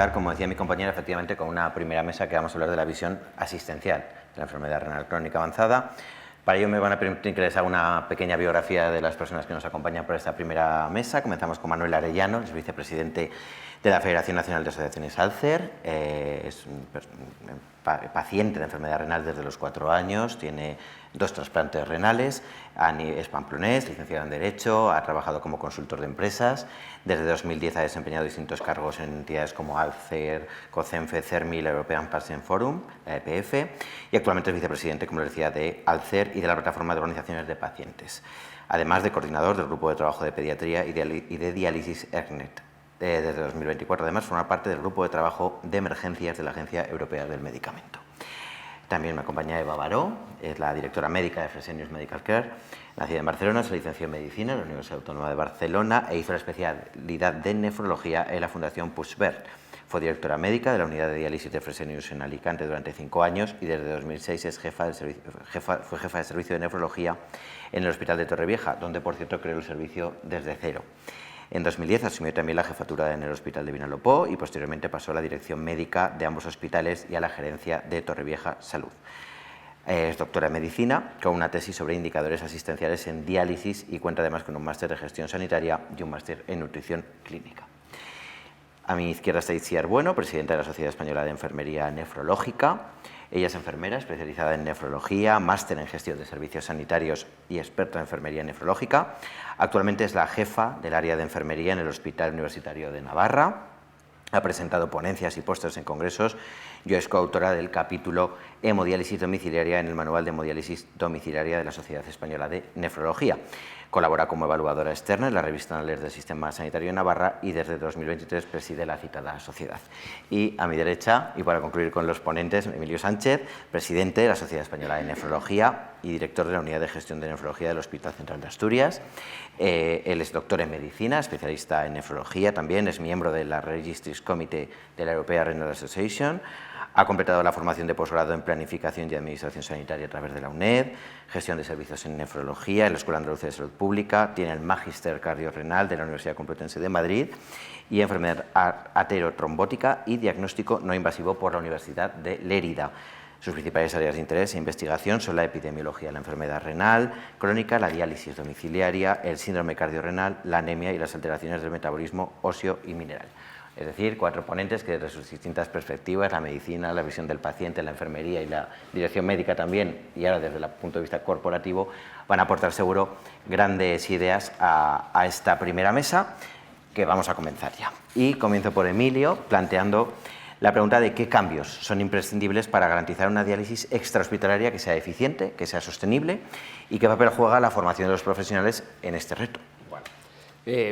comenzar, como decía mi compañera, efectivamente con una primera mesa que vamos a hablar de la visión asistencial de la enfermedad renal crónica avanzada. Para ello me van a permitir que les haga una pequeña biografía de las personas que nos acompañan por esta primera mesa. Comenzamos con Manuel Arellano, es vicepresidente de la Federación Nacional de Asociaciones Alcer. Es un paciente de enfermedad renal desde los 4 años, tiene 2 trasplantes renales, es pamplonés, licenciado en Derecho, ha trabajado como consultor de empresas. Desde 2010 ha desempeñado distintos cargos en entidades como Alcer, COCENFE, CERMI, la European Patient Forum, la EPF, y actualmente es vicepresidente, como les decía, de Alcer y de la Plataforma de Organizaciones de Pacientes, además de coordinador del Grupo de Trabajo de Pediatría y de Diálisis ERCNET. Desde 2024, además, forma parte del Grupo de Trabajo de Emergencias de la Agencia Europea del Medicamento. También me acompaña Eva Baró, es la directora médica de Fresenius Medical Care, nacida en Barcelona, se licenció en Medicina en la Universidad Autónoma de Barcelona e hizo la especialidad de nefrología en la Fundación Puigvert. Fue directora médica de la unidad de diálisis de Fresenius en Alicante durante 5 años y desde 2006 es fue jefa de servicio de nefrología en el Hospital de Torrevieja, donde, por cierto, creó el servicio desde cero. En 2010 asumió también la jefatura en el Hospital de Vinalopó y posteriormente pasó a la dirección médica de ambos hospitales y a la gerencia de Torrevieja Salud. Es doctora en Medicina, con una tesis sobre indicadores asistenciales en diálisis y cuenta además con un máster de gestión sanitaria y un máster en nutrición clínica. A mi izquierda está Itziar Bueno, presidenta de la Sociedad Española de Enfermería Nefrológica. Ella es enfermera especializada en nefrología, máster en gestión de servicios sanitarios y experta en enfermería nefrológica. Actualmente es la jefa del área de enfermería en el Hospital Universitario de Navarra. Ha presentado ponencias y pósters en congresos y es coautora del capítulo Hemodiálisis domiciliaria en el Manual de Hemodiálisis domiciliaria de la Sociedad Española de Nefrología. Colabora como evaluadora externa en la revista Anales del Sistema Sanitario de Navarra y desde 2023 preside la citada sociedad. Y a mi derecha, y para concluir con los ponentes, Emilio Sánchez, presidente de la Sociedad Española de Nefrología y director de la Unidad de Gestión de Nefrología del Hospital Central de Asturias. Él es doctor en Medicina, especialista en nefrología también, es miembro de la Registries Committee de la European Renal Association. Ha completado la formación de posgrado en Planificación y Administración Sanitaria a través de la UNED, Gestión de Servicios en Nefrología en la Escuela Andaluza de Salud Pública, tiene el Magíster Cardiorrenal de la Universidad Complutense de Madrid y Enfermedad Aterotrombótica y Diagnóstico No Invasivo por la Universidad de Lérida. Sus principales áreas de interés e investigación son la epidemiología de la enfermedad renal crónica, la diálisis domiciliaria, el síndrome cardiorrenal, la anemia y las alteraciones del metabolismo óseo y mineral. Es decir, 4 ponentes que desde sus distintas perspectivas, la medicina, la visión del paciente, la enfermería y la dirección médica también, y ahora desde el punto de vista corporativo, van a aportar seguro grandes ideas a esta primera mesa que vamos a comenzar ya. Y comienzo por Emilio, planteando la pregunta de qué cambios son imprescindibles para garantizar una diálisis extrahospitalaria que sea eficiente, que sea sostenible y qué papel juega la formación de los profesionales en este reto.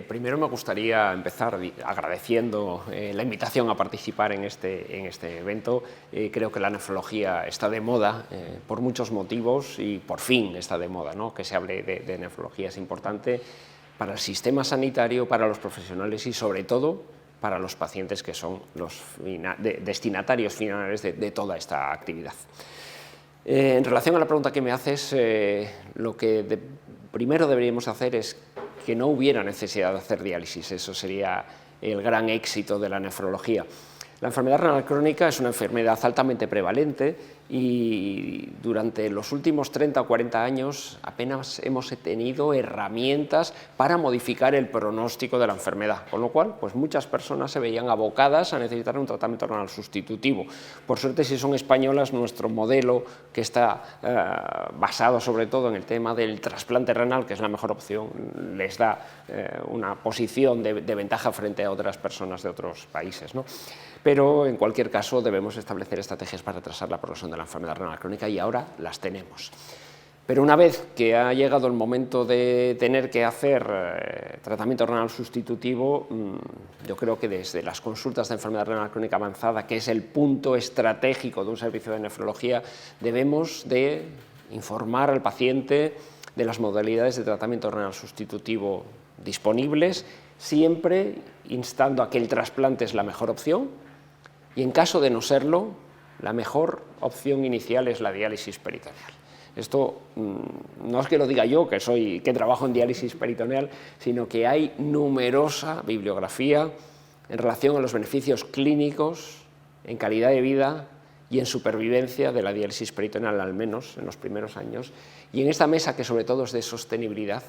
Primero me gustaría empezar agradeciendo la invitación a participar en este evento. Creo que la nefrología está de moda por muchos motivos y por fin está de moda, ¿no? Que se hable de nefrología es importante para el sistema sanitario, para los profesionales y sobre todo para los pacientes que son los destinatarios finales de toda esta actividad. En relación a la pregunta que me haces, lo que primero deberíamos hacer es que no hubiera necesidad de hacer diálisis. Eso sería el gran éxito de la nefrología. La enfermedad renal crónica es una enfermedad altamente prevalente y durante los últimos 30 o 40 años apenas hemos tenido herramientas para modificar el pronóstico de la enfermedad, con lo cual pues muchas personas se veían abocadas a necesitar un tratamiento renal sustitutivo. Por suerte, si son españolas, nuestro modelo, que está basado sobre todo en el tema del trasplante renal, que es la mejor opción, les da una posición de ventaja frente a otras personas de otros países, ¿no? Pero en cualquier caso debemos establecer estrategias para retrasar la progresión de la enfermedad renal crónica y ahora las tenemos. Pero una vez que ha llegado el momento de tener que hacer tratamiento renal sustitutivo, yo creo que desde las consultas de enfermedad renal crónica avanzada, que es el punto estratégico de un servicio de nefrología, debemos de informar al paciente de las modalidades de tratamiento renal sustitutivo disponibles, siempre instando a que el trasplante es la mejor opción y en caso de no serlo, la mejor opción inicial es la diálisis peritoneal. Esto no es que lo diga yo, que trabajo en diálisis peritoneal, sino que hay numerosa bibliografía en relación a los beneficios clínicos, en calidad de vida y en supervivencia de la diálisis peritoneal, al menos en los primeros años, y en esta mesa que sobre todo es de sostenibilidad.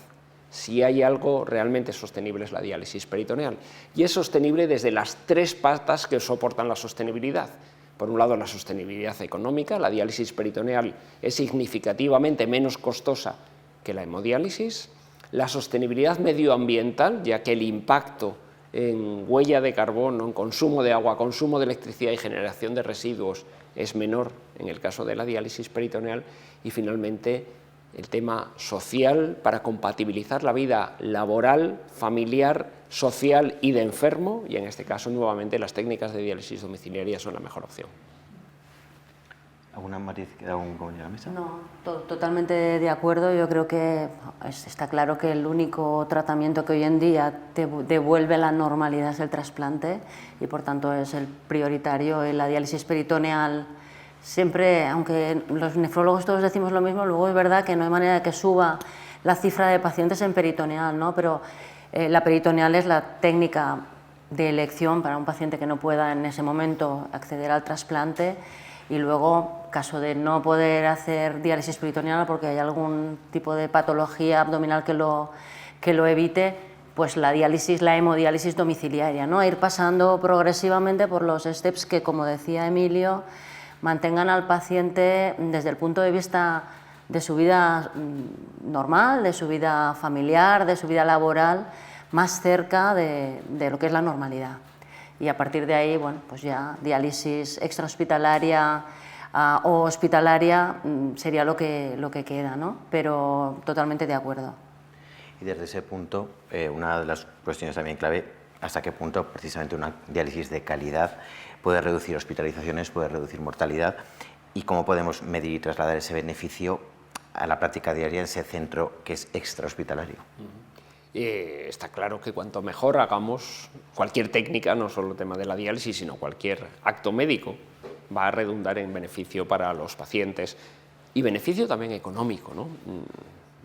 Si hay algo realmente sostenible es la diálisis peritoneal, y es sostenible desde las tres patas que soportan la sostenibilidad. Por un lado, la sostenibilidad económica. La diálisis peritoneal es significativamente menos costosa que la hemodiálisis. La sostenibilidad medioambiental, ya que el impacto en huella de carbono, en consumo de agua, consumo de electricidad y generación de residuos es menor en el caso de la diálisis peritoneal. Y finalmente, el tema social, para compatibilizar la vida laboral, familiar, social y de enfermo, y en este caso nuevamente las técnicas de diálisis domiciliaria son la mejor opción. ¿Alguna matiz, algún compañero de la mesa? No, totalmente de acuerdo. Yo creo que está claro que el único tratamiento que hoy en día te devuelve la normalidad es el trasplante, y por tanto es el prioritario. La diálisis peritoneal siempre, aunque los nefrólogos todos decimos lo mismo, luego es verdad que no hay manera de que suba la cifra de pacientes en peritoneal, ¿no? Pero la peritoneal es la técnica de elección para un paciente que no pueda en ese momento acceder al trasplante. Y luego, caso de no poder hacer diálisis peritoneal porque hay algún tipo de patología abdominal que lo evite, pues la diálisis, la hemodiálisis domiciliaria, ¿no? Ir pasando progresivamente por los steps que, como decía Emilio, mantengan al paciente desde el punto de vista de su vida normal, de su vida familiar, de su vida laboral, más cerca de lo que es la normalidad. Y a partir de ahí, bueno, pues ya diálisis extrahospitalaria o hospitalaria sería lo que queda, ¿no? Pero totalmente de acuerdo. Y desde ese punto, una de las cuestiones también clave, hasta qué punto precisamente una diálisis de calidad puede reducir hospitalizaciones, puede reducir mortalidad, y cómo podemos medir y trasladar ese beneficio a la práctica diaria en ese centro que es extrahospitalario. Está claro que cuanto mejor hagamos cualquier técnica, no solo el tema de la diálisis, sino cualquier acto médico, va a redundar en beneficio para los pacientes y beneficio también económico, ¿no?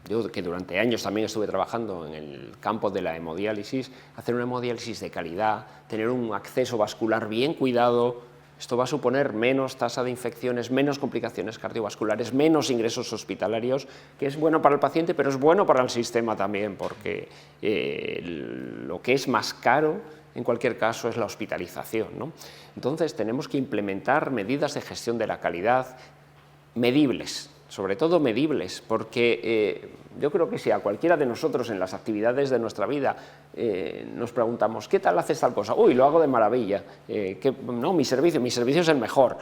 Yo, que durante años también estuve trabajando en el campo de la hemodiálisis, hacer una hemodiálisis de calidad, tener un acceso vascular bien cuidado, esto va a suponer menos tasa de infecciones, menos complicaciones cardiovasculares, menos ingresos hospitalarios, que es bueno para el paciente, pero es bueno para el sistema también, porque lo que es más caro, en cualquier caso, es la hospitalización, ¿no? Entonces, tenemos que implementar medidas de gestión de la calidad medibles, sobre todo medibles, porque yo creo que si a cualquiera de nosotros en las actividades de nuestra vida nos preguntamos ¿qué tal haces tal cosa? Uy, lo hago de maravilla, no, mi servicio es el mejor.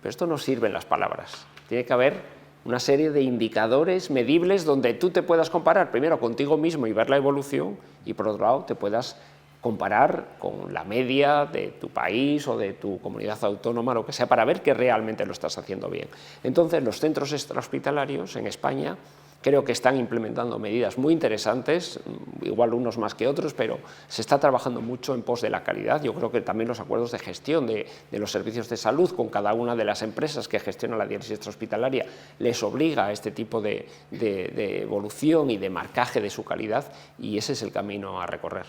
Pero esto no sirven las palabras, tiene que haber una serie de indicadores medibles donde tú te puedas comparar primero contigo mismo y ver la evolución, y por otro lado te puedas comparar con la media de tu país o de tu comunidad autónoma, lo que sea, para ver que realmente lo estás haciendo bien. Entonces, los centros extrahospitalarios en España creo que están implementando medidas muy interesantes, igual unos más que otros, pero se está trabajando mucho en pos de la calidad. Yo creo que también los acuerdos de gestión de los servicios de salud con cada una de las empresas que gestionan la diálisis extrahospitalaria les obliga a este tipo de evolución y de marcaje de su calidad, y ese es el camino a recorrer.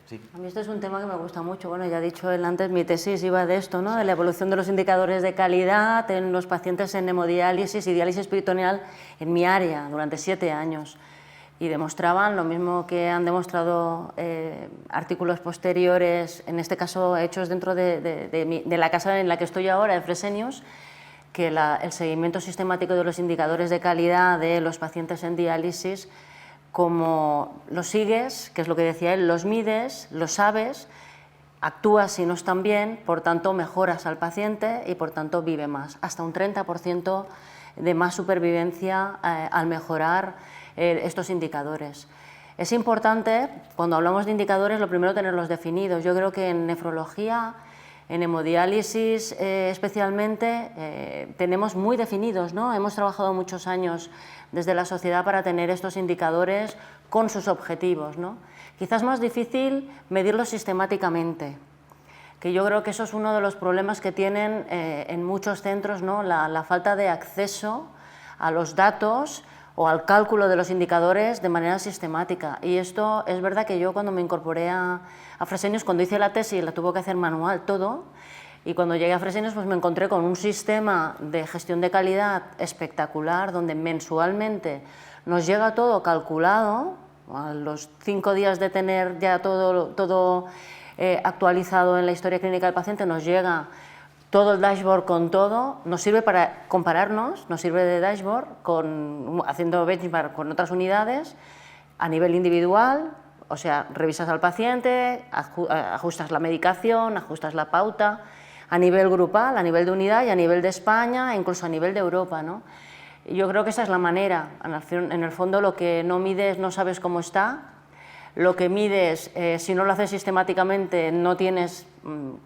Sí. A mí este es un tema que me gusta mucho. Bueno, ya he dicho él antes, mi tesis iba de esto, ¿no? De la evolución de los indicadores de calidad en los pacientes en hemodiálisis y diálisis peritoneal en mi área durante 7 años. Y demostraban lo mismo que han demostrado artículos posteriores, en este caso hechos dentro de la casa en la que estoy ahora, de Fresenius, que el seguimiento sistemático de los indicadores de calidad de los pacientes en diálisis, como los sigues, que es lo que decía él, los mides, los sabes, actúas si no están bien, por tanto mejoras al paciente y por tanto vive más, hasta un 30% de más supervivencia al mejorar estos indicadores. Es importante, cuando hablamos de indicadores, lo primero tenerlos definidos. Yo creo que en nefrología, en hemodiálisis especialmente, tenemos muy definidos, ¿no? Hemos trabajado muchos años desde la sociedad para tener estos indicadores con sus objetivos, ¿no? Quizás más difícil medirlos sistemáticamente, que yo creo que eso es uno de los problemas que tienen en muchos centros, ¿no? La falta de acceso a los datos o al cálculo de los indicadores de manera sistemática. Y esto es verdad que yo cuando me incorporé a Fresenius, cuando hice la tesis, la tuve que hacer manual todo, y cuando llegué a Fresenius pues me encontré con un sistema de gestión de calidad espectacular, donde mensualmente nos llega todo calculado, a los 5 días de tener ya todo actualizado en la historia clínica del paciente, nos llega todo el dashboard con todo, nos sirve para compararnos, nos sirve de dashboard haciendo benchmark con otras unidades a nivel individual, o sea, revisas al paciente, ajustas la medicación, ajustas la pauta, a nivel grupal, a nivel de unidad y a nivel de España, e incluso a nivel de Europa, ¿no? Yo creo que esa es la manera. En el fondo, lo que no mides no sabes cómo está, lo que mides, si no lo haces sistemáticamente, no tienes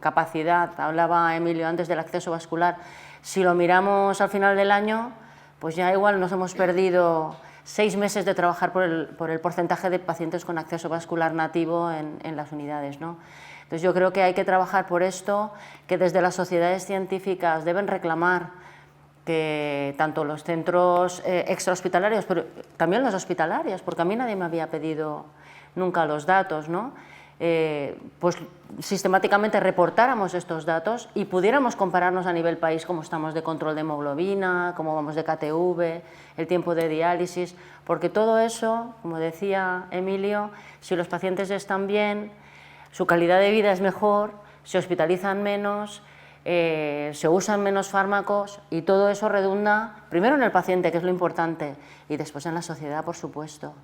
capacidad. Hablaba Emilio antes del acceso vascular. Si lo miramos al final del año, pues ya igual nos hemos perdido 6 meses de trabajar por el porcentaje de pacientes con acceso vascular nativo en las unidades, ¿no? Entonces yo creo que hay que trabajar por esto, que desde las sociedades científicas deben reclamar que tanto los centros extrahospitalarios, pero también los hospitalarios, porque a mí nadie me había pedido nunca los datos, ¿no? Pues sistemáticamente reportáramos estos datos y pudiéramos compararnos a nivel país cómo estamos de control de hemoglobina, cómo vamos de KTV, el tiempo de diálisis, porque todo eso, como decía Emilio, si los pacientes están bien, su calidad de vida es mejor, se hospitalizan menos, se usan menos fármacos y todo eso redunda primero en el paciente, que es lo importante, y después en la sociedad, por supuesto.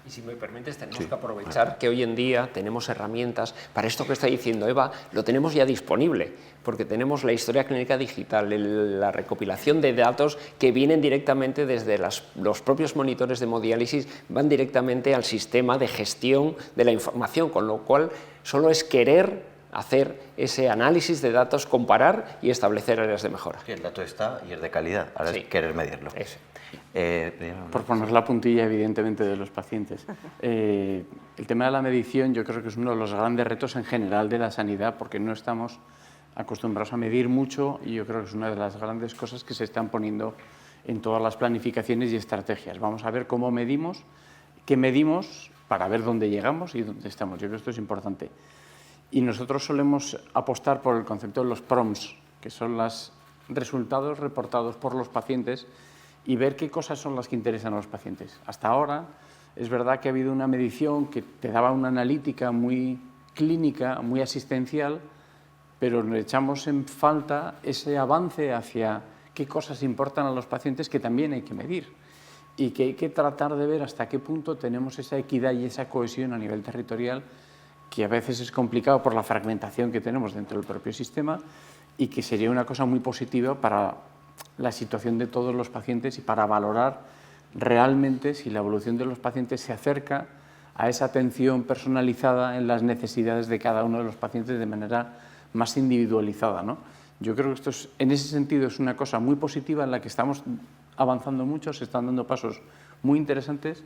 Y si me permites, tenemos que aprovechar que hoy en día tenemos herramientas para esto que está diciendo Eva, lo tenemos ya disponible, porque tenemos la historia clínica digital, la recopilación de datos que vienen directamente desde los propios monitores de hemodiálisis, van directamente al sistema de gestión de la información, con lo cual solo es querer hacer ese análisis de datos, comparar y establecer áreas de mejora. Sí, el dato está y es de calidad, ahora es querer medirlo. Por poner la puntilla, evidentemente, de los pacientes. El tema de la medición yo creo que es uno de los grandes retos en general de la sanidad, porque no estamos acostumbrados a medir mucho y yo creo que es una de las grandes cosas que se están poniendo en todas las planificaciones y estrategias. Vamos a ver cómo medimos, qué medimos para ver dónde llegamos y dónde estamos. Yo creo que esto es importante. Y nosotros solemos apostar por el concepto de los PROMs, que son los resultados reportados por los pacientes, y ver qué cosas son las que interesan a los pacientes. Hasta ahora es verdad que ha habido una medición que te daba una analítica muy clínica, muy asistencial, pero nos echamos en falta ese avance hacia qué cosas importan a los pacientes que también hay que medir y que hay que tratar de ver hasta qué punto tenemos esa equidad y esa cohesión a nivel territorial, que a veces es complicado por la fragmentación que tenemos dentro del propio sistema y que sería una cosa muy positiva para la situación de todos los pacientes y para valorar realmente si la evolución de los pacientes se acerca a esa atención personalizada en las necesidades de cada uno de los pacientes de manera más individualizada, ¿no? Yo creo que esto es, en ese sentido es una cosa muy positiva en la que estamos avanzando mucho, se están dando pasos muy interesantes,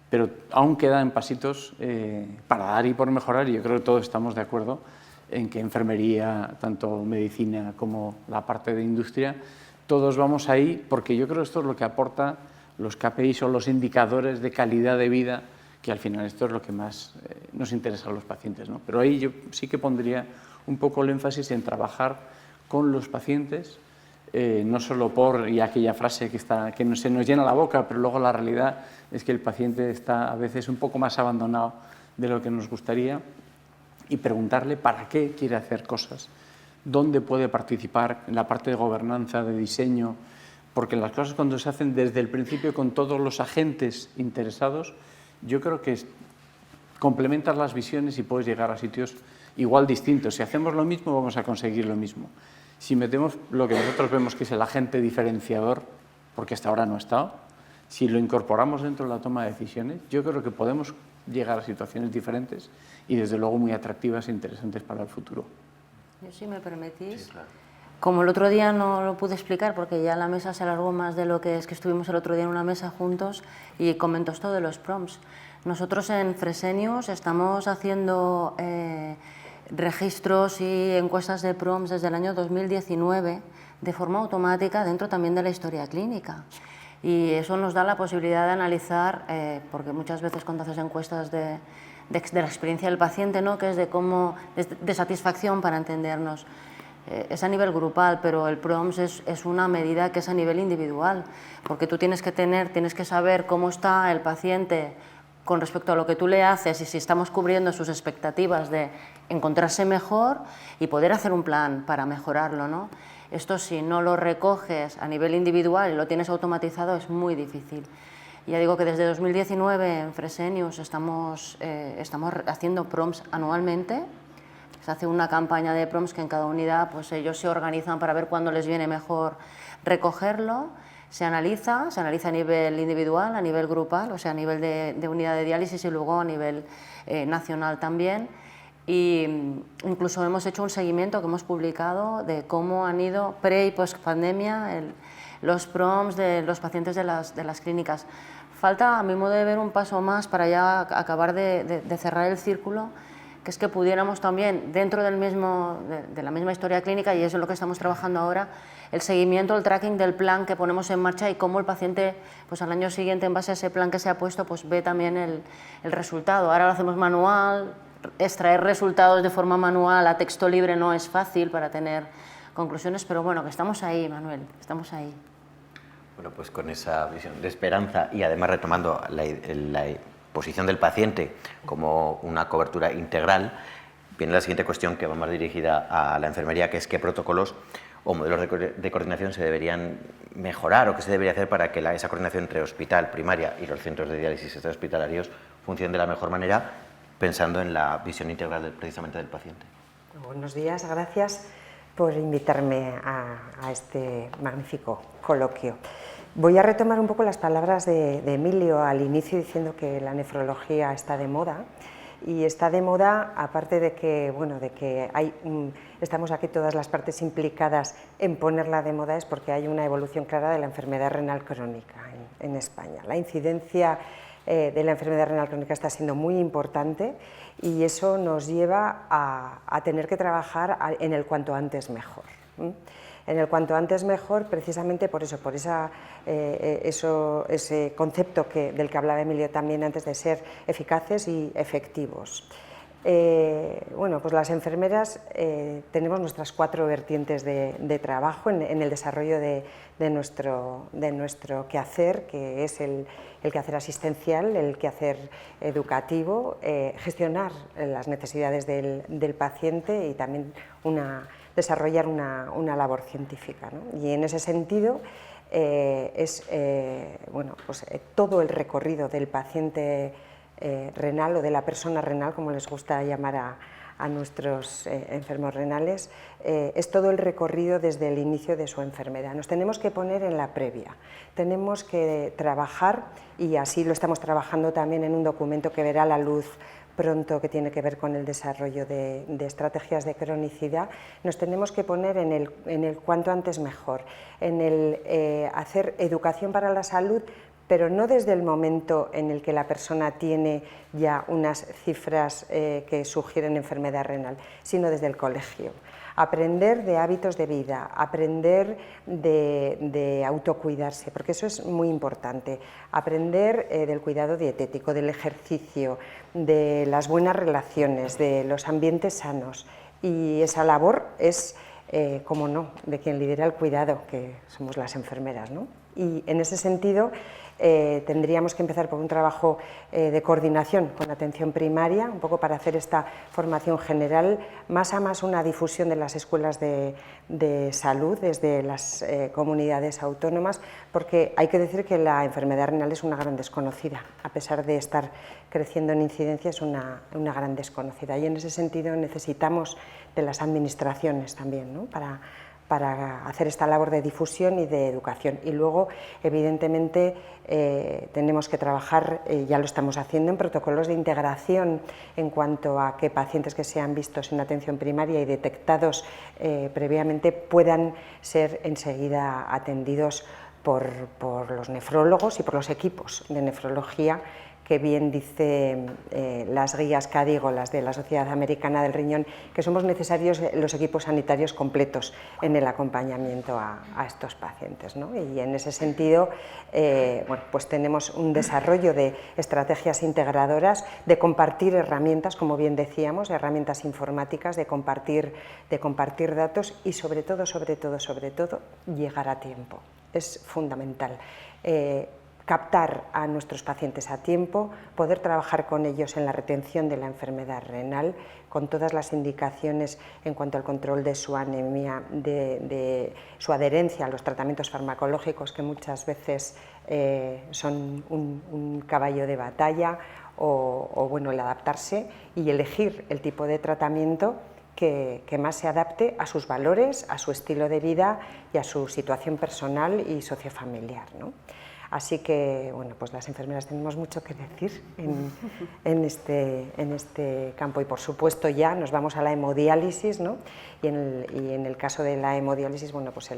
pero aún quedan pasitos para dar y por mejorar, y yo creo que todos estamos de acuerdo en que enfermería, tanto medicina como la parte de industria, todos vamos ahí, porque yo creo que esto es lo que aporta los KPIs o los indicadores de calidad de vida, que al final esto es lo que más nos interesa a los pacientes, ¿no? Pero ahí yo sí que pondría un poco el énfasis en trabajar con los pacientes, no solo por y aquella frase que se nos llena la boca, pero luego la realidad es que el paciente está a veces un poco más abandonado de lo que nos gustaría, y preguntarle para qué quiere hacer cosas, dónde puede participar en la parte de gobernanza, de diseño, porque las cosas cuando se hacen desde el principio con todos los agentes interesados, yo creo que complementas las visiones y puedes llegar a sitios igual distintos. Si hacemos lo mismo, vamos a conseguir lo mismo. Si metemos lo que nosotros vemos que es el agente diferenciador, porque hasta ahora no ha estado, si lo incorporamos dentro de la toma de decisiones, yo creo que podemos llegar a situaciones diferentes y desde luego muy atractivas e interesantes para el futuro. Yo, si me permitís, Sí, claro. Como el otro día no lo pude explicar porque ya la mesa se alargó más de lo que es que estuvimos el otro día en una mesa juntos y comentó esto de los PROMs. Nosotros en Fresenius estamos haciendo registros y encuestas de PROMs desde el año 2019 de forma automática dentro también de la historia clínica. Y eso nos da la posibilidad de analizar, porque muchas veces cuando haces encuestas de la experiencia del paciente, ¿no?, que es de satisfacción para entendernos, es a nivel grupal, pero el PROMS es una medida que es a nivel individual, porque tú tienes que saber cómo está el paciente con respecto a lo que tú le haces y si estamos cubriendo sus expectativas de encontrarse mejor y poder hacer un plan para mejorarlo, ¿no? Esto, si no lo recoges a nivel individual y lo tienes automatizado, es muy difícil. Ya digo que desde 2019 en Fresenius estamos haciendo PROMS anualmente. Se hace una campaña de PROMS que en cada unidad pues ellos se organizan para ver cuándo les viene mejor recogerlo. Se analiza a nivel individual, a nivel grupal, o sea, a nivel de unidad de diálisis y luego a nivel nacional también. Y incluso hemos hecho un seguimiento que hemos publicado de cómo han ido pre y post pandemia los PROMS de los pacientes de las clínicas. Falta, a mi modo de ver, un paso más para ya acabar de cerrar el círculo, que es que pudiéramos también, dentro de la misma historia clínica, y eso es lo que estamos trabajando ahora, el seguimiento, el tracking del plan que ponemos en marcha y cómo el paciente, pues al año siguiente, en base a ese plan que se ha puesto, pues ve también el resultado. Ahora lo hacemos manual. Extraer resultados de forma manual a texto libre no es fácil para tener conclusiones, pero bueno, que estamos ahí, Manuel, estamos ahí. Bueno, pues con esa visión de esperanza y además retomando la posición del paciente como una cobertura integral, viene la siguiente cuestión que va más dirigida a la enfermería, que es qué protocolos o modelos de coordinación se deberían mejorar o qué se debería hacer para que esa coordinación entre hospital, primaria y los centros de diálisis extrahospitalarios funcione de la mejor manera, pensando en la visión integral precisamente del paciente. Buenos días, gracias por invitarme a este magnífico coloquio. Voy a retomar un poco las palabras de Emilio al inicio, diciendo que la nefrología está de moda. Y está de moda, aparte de que, bueno, estamos aquí todas las partes implicadas en ponerla de moda, es porque hay una evolución clara de la enfermedad renal crónica en España. La incidencia de la enfermedad renal crónica está siendo muy importante y eso nos lleva a tener que trabajar en el cuanto antes mejor. En el cuanto antes mejor, precisamente por eso, ese concepto del que hablaba Emilio también antes, de ser eficaces y efectivos. Bueno, pues las enfermeras tenemos nuestras 4 vertientes de trabajo en el desarrollo de nuestro quehacer, que es el quehacer asistencial, el quehacer educativo, gestionar las necesidades del paciente y también desarrollar una labor científica, ¿no? Y en ese sentido bueno, pues, todo el recorrido del paciente renal o de la persona renal, como les gusta llamar a nuestros enfermos renales, es todo el recorrido desde el inicio de su enfermedad. Nos tenemos que poner en la previa, tenemos que trabajar, y así lo estamos trabajando también en un documento que verá la luz pronto, que tiene que ver con el desarrollo de estrategias de cronicidad. Nos tenemos que poner en el cuanto antes mejor, en el hacer educación para la salud, pero no desde el momento en el que la persona tiene ya unas cifras que sugieren enfermedad renal, sino desde el colegio. Aprender de hábitos de vida, aprender de autocuidarse, porque eso es muy importante. Aprender del cuidado dietético, del ejercicio, de las buenas relaciones, de los ambientes sanos. Y esa labor es, como no, de quien lidera el cuidado, que somos las enfermeras, ¿no? Y en ese sentido tendríamos que empezar por un trabajo de coordinación con atención primaria, un poco para hacer esta formación general, más a más una difusión de las escuelas de salud desde las comunidades autónomas, porque hay que decir que la enfermedad renal es una gran desconocida, a pesar de estar creciendo en incidencia, es una gran desconocida, y en ese sentido necesitamos de las administraciones también, ¿no? para hacer esta labor de difusión y de educación. Y luego, evidentemente, tenemos que trabajar, ya lo estamos haciendo, en protocolos de integración en cuanto a que pacientes que sean vistos en atención primaria y detectados previamente puedan ser enseguida atendidos por los nefrólogos y por los equipos de nefrología que bien dice las guías CADIGO, las de la Sociedad Americana del Riñón, que somos necesarios los equipos sanitarios completos en el acompañamiento a estos pacientes, ¿no? Y en ese sentido, bueno, pues tenemos un desarrollo de estrategias integradoras, de compartir herramientas, como bien decíamos, herramientas informáticas, de compartir datos y sobre todo, llegar a tiempo. Es fundamental. Captar a nuestros pacientes a tiempo, poder trabajar con ellos en la retención de la enfermedad renal, con todas las indicaciones en cuanto al control de su anemia, de su adherencia a los tratamientos farmacológicos, que muchas veces son un caballo de batalla, o bueno, el adaptarse y elegir el tipo de tratamiento que más se adapte a sus valores, a su estilo de vida y a su situación personal y sociofamiliar, ¿no? Así que, bueno, pues las enfermeras tenemos mucho que decir en este campo, y por supuesto ya nos vamos a la hemodiálisis, ¿no? Y en el caso de la hemodiálisis, bueno, pues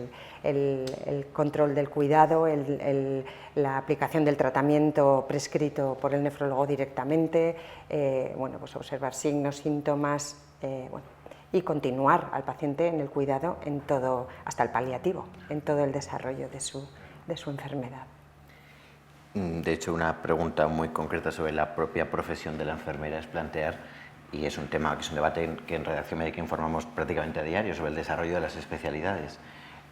el control del cuidado, la aplicación del tratamiento prescrito por el nefrólogo directamente, bueno, pues observar signos, síntomas, bueno, y continuar al paciente en el cuidado en todo, hasta el paliativo, en todo el desarrollo de su enfermedad. De hecho, una pregunta muy concreta sobre la propia profesión de la enfermera es plantear, y es un tema que es un debate que en Redacción Médica informamos prácticamente a diario, sobre el desarrollo de las especialidades.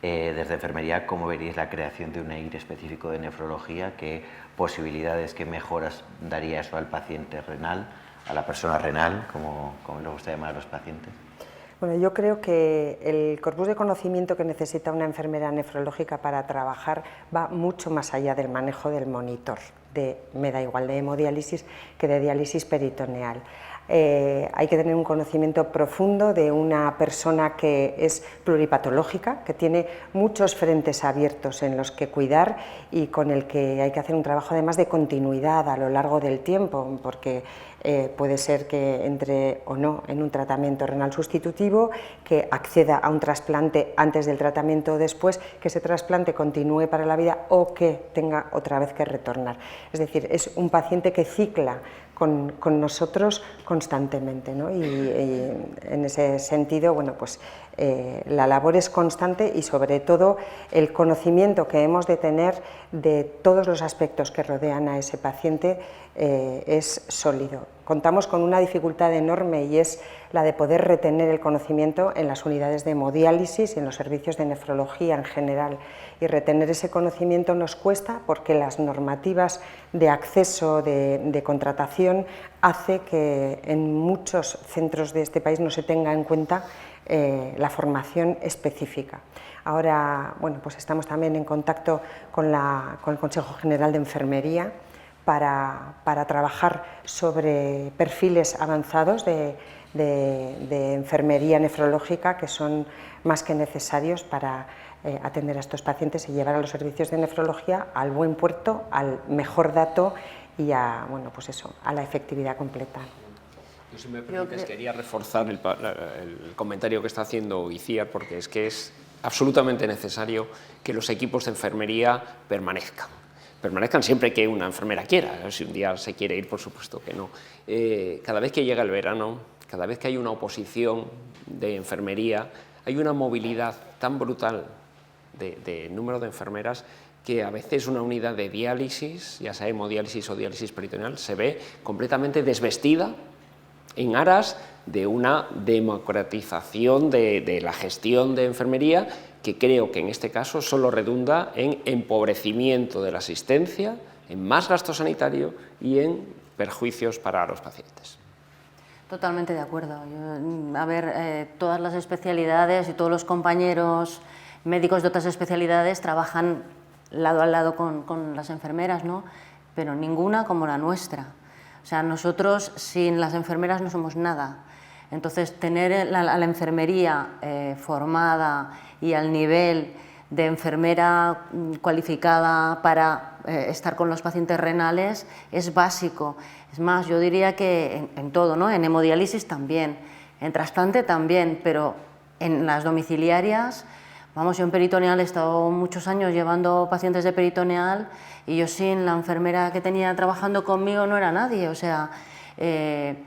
Desde enfermería, ¿cómo veréis la creación de un EIR específico de nefrología? ¿Qué posibilidades, qué mejoras daría eso al paciente renal, a la persona renal, como le gusta llamar a los pacientes? Bueno, yo creo que el corpus de conocimiento que necesita una enfermera nefrológica para trabajar va mucho más allá del manejo del monitor, me da igual de hemodiálisis que de diálisis peritoneal. Hay que tener un conocimiento profundo de una persona que es pluripatológica, que tiene muchos frentes abiertos en los que cuidar y con el que hay que hacer un trabajo además de continuidad a lo largo del tiempo, porque puede ser que entre o no en un tratamiento renal sustitutivo, que acceda a un trasplante antes del tratamiento o después, que ese trasplante continúe para la vida o que tenga otra vez que retornar. Es decir, es un paciente que cicla con nosotros constantemente, ¿no? Y en ese sentido, bueno, pues la labor es constante y sobre todo el conocimiento que hemos de tener de todos los aspectos que rodean a ese paciente es sólido. Contamos con una dificultad enorme y es la de poder retener el conocimiento en las unidades de hemodiálisis y en los servicios de nefrología en general. Y retener ese conocimiento nos cuesta porque las normativas de acceso, de contratación, hace que en muchos centros de este país no se tenga en cuenta la formación específica. Ahora, bueno, pues estamos también en contacto con el Consejo General de Enfermería para trabajar sobre perfiles avanzados de enfermería nefrológica que son más que necesarios para atender a estos pacientes y llevar a los servicios de nefrología al buen puerto, al mejor dato y a, bueno, pues eso, a la efectividad completa. Yo, si me permites, quería reforzar el comentario que está haciendo Iciar, porque es que es absolutamente necesario que los equipos de enfermería permanezcan siempre que una enfermera quiera. Si un día se quiere ir, por supuesto que no. Cada vez que llega el verano, cada vez que hay una oposición de enfermería, hay una movilidad tan brutal de número de enfermeras que a veces una unidad de diálisis, ya sea hemodiálisis o diálisis peritoneal, se ve completamente desvestida en aras de una democratización de la gestión de enfermería, que creo que en este caso solo redunda en empobrecimiento de la asistencia, en más gasto sanitario y en perjuicios para los pacientes. Totalmente de acuerdo. A ver, todas las especialidades y todos los compañeros médicos de otras especialidades trabajan lado a lado con las enfermeras, ¿no? Pero ninguna como la nuestra. O sea, nosotros sin las enfermeras no somos nada. Entonces, tener a la enfermería formada y al nivel de enfermera cualificada para estar con los pacientes renales es básico. Es más, yo diría que en todo, ¿no? En hemodiálisis también, en trasplante también, pero en las domiciliarias, Vamos, yo en peritoneal he estado muchos años llevando pacientes de peritoneal y yo sin la enfermera que tenía trabajando conmigo no era nadie, o sea, eso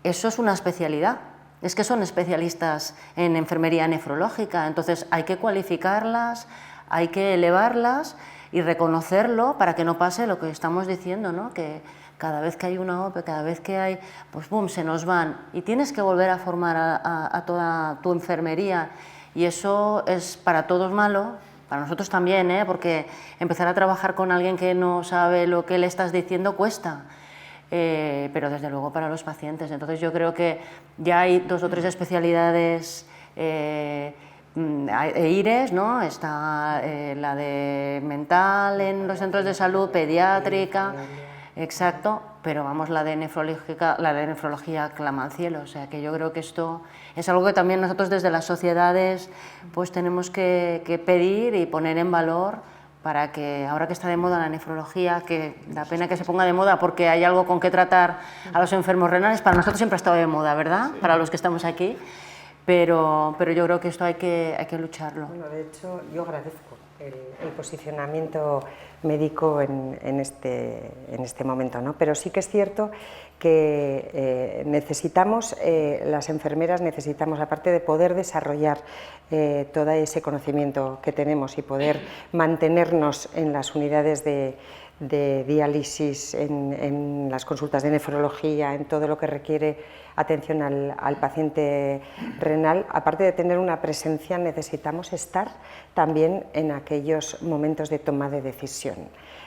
es una especialidad. Es que son especialistas en enfermería nefrológica, entonces hay que cualificarlas, hay que elevarlas y reconocerlo para que no pase lo que estamos diciendo, ¿no? Que cada vez que hay una OPE, cada vez que hay, pues boom, se nos van y tienes que volver a formar a toda tu enfermería y eso es para todos malo, para nosotros también, porque empezar a trabajar con alguien que no sabe lo que le estás diciendo cuesta. Pero desde luego para los pacientes. Entonces yo creo que ya hay 2 o 3 especialidades EIRES, ¿no? Está la de mental en los centros de salud, pediátrica, exacto, pero vamos, la de nefrología clama al cielo, o sea que yo creo que esto es algo que también nosotros desde las sociedades pues tenemos que pedir y poner en valor, para que ahora que está de moda la nefrología, que da pena que se ponga de moda porque hay algo con que tratar a los enfermos renales, para nosotros siempre ha estado de moda, ¿verdad? Sí. Para los que estamos aquí, pero yo creo que esto hay que lucharlo. Bueno, de hecho, yo agradezco el posicionamiento médico en este momento, ¿no? Pero sí que es cierto que necesitamos, las enfermeras necesitamos, aparte de poder desarrollar todo ese conocimiento que tenemos y poder mantenernos en las unidades de diálisis, en las consultas de nefrología, en todo lo que requiere atención al paciente renal, aparte de tener una presencia, necesitamos estar también en aquellos momentos de toma de decisión.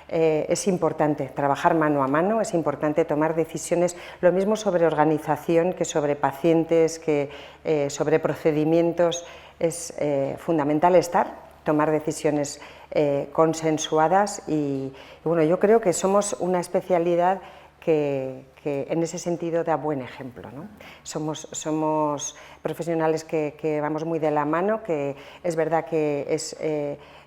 Es importante trabajar mano a mano, es importante tomar decisiones, lo mismo sobre organización que sobre pacientes, que sobre procedimientos. Es fundamental tomar decisiones consensuadas y bueno, yo creo que somos una especialidad que en ese sentido da buen ejemplo, ¿no? Somos profesionales que vamos muy de la mano, que es verdad que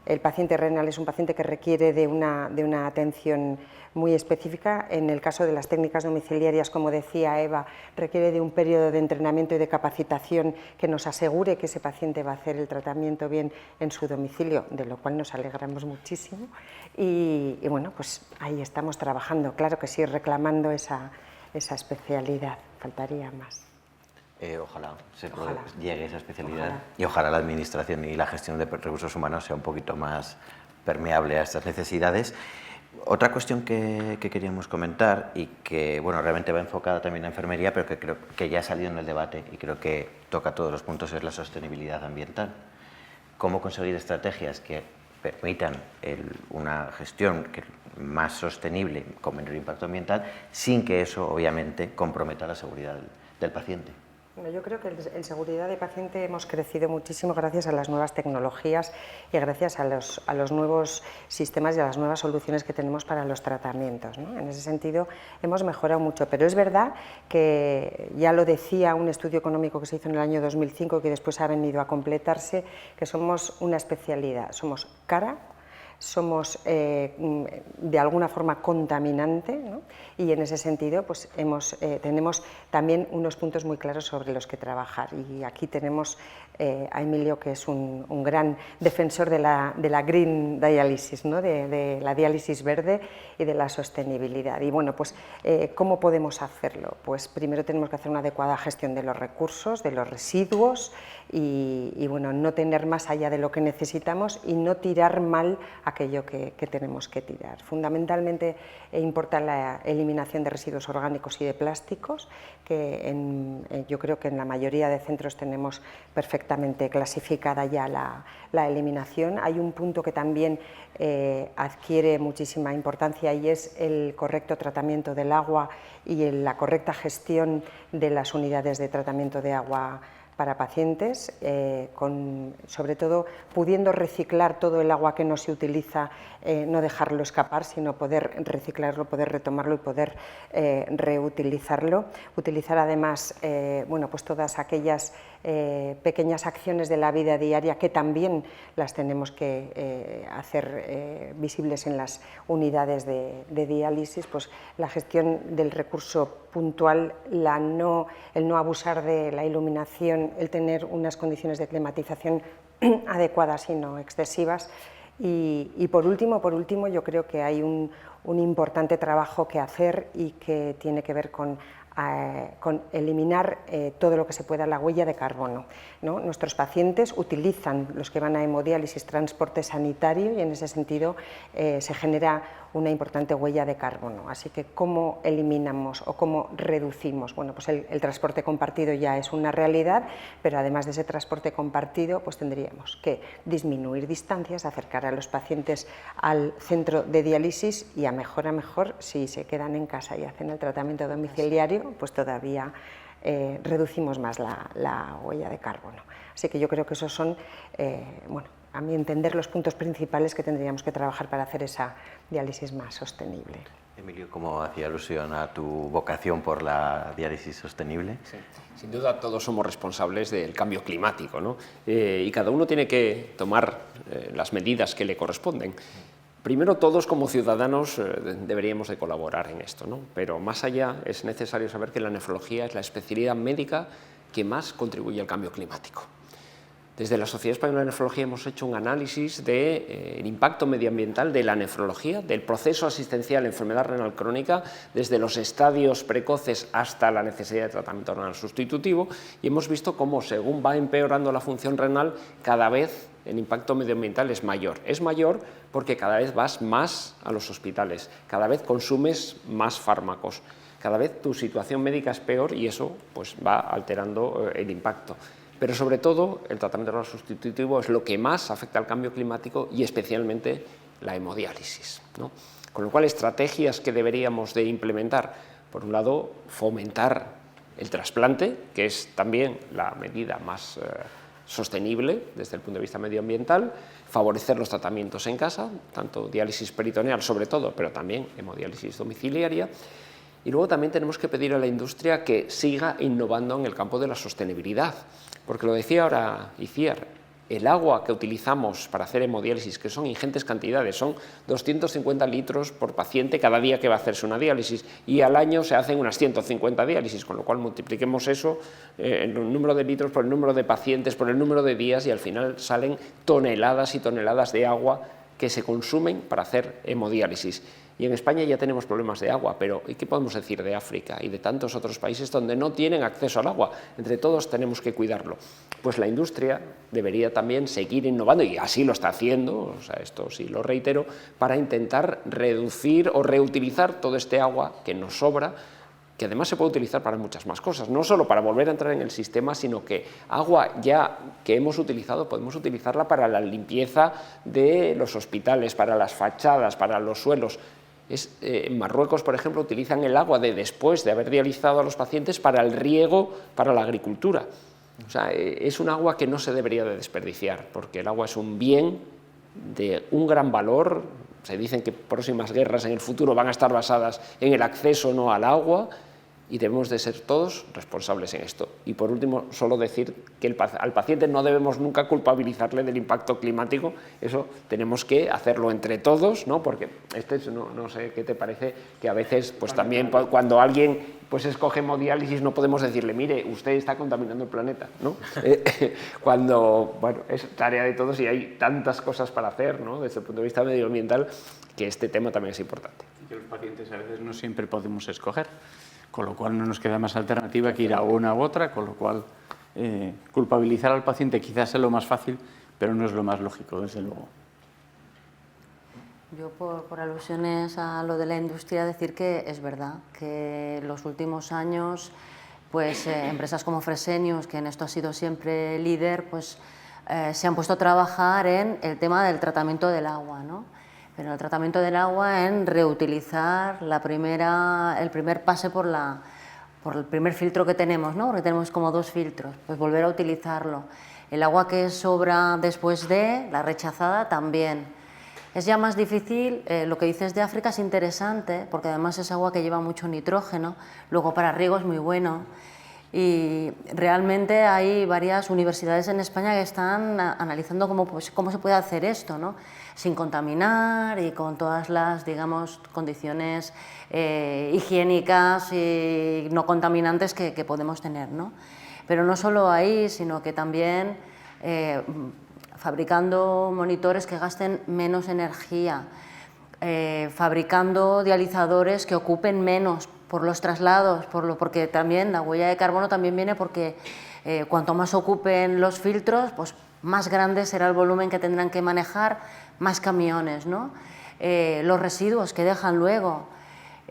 el paciente renal es un paciente que requiere de una atención muy específica. En el caso de las técnicas domiciliarias, como decía Eva, requiere de un periodo de entrenamiento y de capacitación que nos asegure que ese paciente va a hacer el tratamiento bien en su domicilio, de lo cual nos alegramos muchísimo. Y bueno, pues ahí estamos trabajando, claro que sí, reclamando esa especialidad, faltaría más. Ojalá llegue esa especialidad y ojalá la administración y la gestión de recursos humanos sea un poquito más permeable a estas necesidades. Otra cuestión que queríamos comentar y que bueno, realmente va enfocada también a enfermería, pero que creo que ya ha salido en el debate y creo que toca todos los puntos, es la sostenibilidad ambiental. Cómo conseguir estrategias que permitan una gestión más sostenible con menor impacto ambiental sin que eso obviamente comprometa la seguridad del paciente. Bueno, yo creo que en seguridad de paciente hemos crecido muchísimo gracias a las nuevas tecnologías y gracias a los nuevos sistemas y a las nuevas soluciones que tenemos para los tratamientos, ¿no? En ese sentido hemos mejorado mucho, pero es verdad que ya lo decía un estudio económico que se hizo en el año 2005 que después ha venido a completarse, que somos una especialidad, somos cara, somos de alguna forma contaminante, ¿no? Y en ese sentido pues tenemos también unos puntos muy claros sobre los que trabajar y aquí tenemos a Emilio, que es un gran defensor de la green dialysis, ¿no? de la diálisis verde y de la sostenibilidad. Y bueno, pues ¿cómo podemos hacerlo? Pues primero tenemos que hacer una adecuada gestión de los recursos, de los residuos y bueno, no tener más allá de lo que necesitamos y no tirar mal aquello que tenemos que tirar. Fundamentalmente importa la eliminación de residuos orgánicos y de plásticos, que yo creo que en la mayoría de centros tenemos perfectamente clasificada ya la eliminación. Hay un punto que también adquiere muchísima importancia y es el correcto tratamiento del agua y la correcta gestión de las unidades de tratamiento de agua para pacientes, sobre todo pudiendo reciclar todo el agua que no se utiliza, no dejarlo escapar, sino poder reciclarlo, poder retomarlo y poder reutilizarlo. Utilizar además bueno, pues todas aquellas pequeñas acciones de la vida diaria que también las tenemos que hacer visibles en las unidades de diálisis, pues la gestión del recurso puntual, el no abusar de la iluminación, el tener unas condiciones de climatización adecuadas y no excesivas. Y por último, yo creo que hay un importante trabajo que hacer y que tiene que ver con eliminar todo lo que se pueda la huella de carbono, ¿no? Nuestros pacientes utilizan, los que van a hemodiálisis, transporte sanitario y en ese sentido se genera una importante huella de carbono. Así que, ¿cómo eliminamos o cómo reducimos? Bueno, pues el transporte compartido ya es una realidad, pero además de ese transporte compartido, pues tendríamos que disminuir distancias, acercar a los pacientes al centro de diálisis y a mejor, si se quedan en casa y hacen el tratamiento domiciliario, pues todavía reducimos más la huella de carbono. Así que yo creo que esos son, bueno, a mi entender, los puntos principales que tendríamos que trabajar para hacer esa diálisis más sostenible. Emilio, ¿cómo hacía alusión a tu vocación por la diálisis sostenible? Sí. Sin duda todos somos responsables del cambio climático, ¿no? Y cada uno tiene que tomar las medidas que le corresponden. Primero, todos como ciudadanos deberíamos de colaborar en esto, ¿no? Pero más allá es necesario saber que la nefrología es la especialidad médica que más contribuye al cambio climático. Desde la Sociedad Española de Nefrología hemos hecho un análisis del impacto medioambiental de la nefrología, del proceso asistencial en enfermedad renal crónica, desde los estadios precoces hasta la necesidad de tratamiento renal sustitutivo, y hemos visto cómo, según va empeorando la función renal, cada vez el impacto medioambiental es mayor. Es mayor porque cada vez vas más a los hospitales, cada vez consumes más fármacos, cada vez tu situación médica es peor y eso pues, va alterando el impacto. Pero sobre todo el tratamiento renal sustitutivo es lo que más afecta al cambio climático y especialmente la hemodiálisis, ¿no? Con lo cual, estrategias que deberíamos de implementar, por un lado, fomentar el trasplante, que es también la medida más sostenible desde el punto de vista medioambiental, favorecer los tratamientos en casa, tanto diálisis peritoneal sobre todo, pero también hemodiálisis domiciliaria. Y luego también tenemos que pedir a la industria que siga innovando en el campo de la sostenibilidad, porque lo decía ahora Iciar, el agua que utilizamos para hacer hemodiálisis, que son ingentes cantidades, son 250 litros por paciente cada día que va a hacerse una diálisis, y al año se hacen unas 150 diálisis, con lo cual multipliquemos eso, el número de litros por el número de pacientes, por el número de días, y al final salen toneladas y toneladas de agua que se consumen para hacer hemodiálisis. Y en España ya tenemos problemas de agua, pero ¿y qué podemos decir de África y de tantos otros países donde no tienen acceso al agua? Entre todos tenemos que cuidarlo. Pues la industria debería también seguir innovando, y así lo está haciendo, o sea, esto sí lo reitero, para intentar reducir o reutilizar todo este agua que nos sobra, que además se puede utilizar para muchas más cosas, no solo para volver a entrar en el sistema, sino que agua ya que hemos utilizado podemos utilizarla para la limpieza de los hospitales, para las fachadas, para los suelos. En Marruecos, por ejemplo, utilizan el agua de después de haber dializado a los pacientes para el riego, para la agricultura. O sea, es un agua que no se debería de desperdiciar, porque el agua es un bien de un gran valor. Se dicen que próximas guerras en el futuro van a estar basadas en el acceso o no al agua, y debemos de ser todos responsables en esto. Y por último, solo decir que al paciente no debemos nunca culpabilizarle del impacto climático, eso tenemos que hacerlo entre todos, ¿no? Porque no sé qué te parece, que a veces pues también cuando alguien pues escoge hemodiálisis no podemos decirle, mire, usted está contaminando el planeta, ¿no? Cuando, bueno, es tarea de todos y hay tantas cosas para hacer, ¿no? Desde el punto de vista medioambiental, que este tema también es importante. Y que los pacientes a veces no siempre podemos escoger, con lo cual no nos queda más alternativa que ir a una u otra, con lo cual culpabilizar al paciente quizás es lo más fácil, pero no es lo más lógico, desde luego. Yo, por alusiones a lo de la industria, decir que es verdad que en los últimos años pues, empresas como Fresenius, que en esto ha sido siempre líder, pues, se han puesto a trabajar en el tema del tratamiento del agua, ¿no? Pero el tratamiento del agua en reutilizar el primer pase por el primer filtro que tenemos, ¿no? Porque tenemos como dos filtros, pues volver a utilizarlo. El agua que sobra después de, la rechazada también. Es ya más difícil, lo que dices de África es interesante, porque además es agua que lleva mucho nitrógeno, luego para riego es muy bueno. Y realmente hay varias universidades en España que están analizando cómo se puede hacer esto, ¿no? Sin contaminar y con todas las, digamos, condiciones higiénicas y no contaminantes que podemos tener, ¿no? Pero no solo ahí, sino que también fabricando monitores que gasten menos energía, fabricando dializadores que ocupen menos por los traslados, porque también la huella de carbono también viene porque cuanto más ocupen los filtros, pues más grande será el volumen que tendrán que manejar, más camiones, ¿no? Los residuos que dejan luego,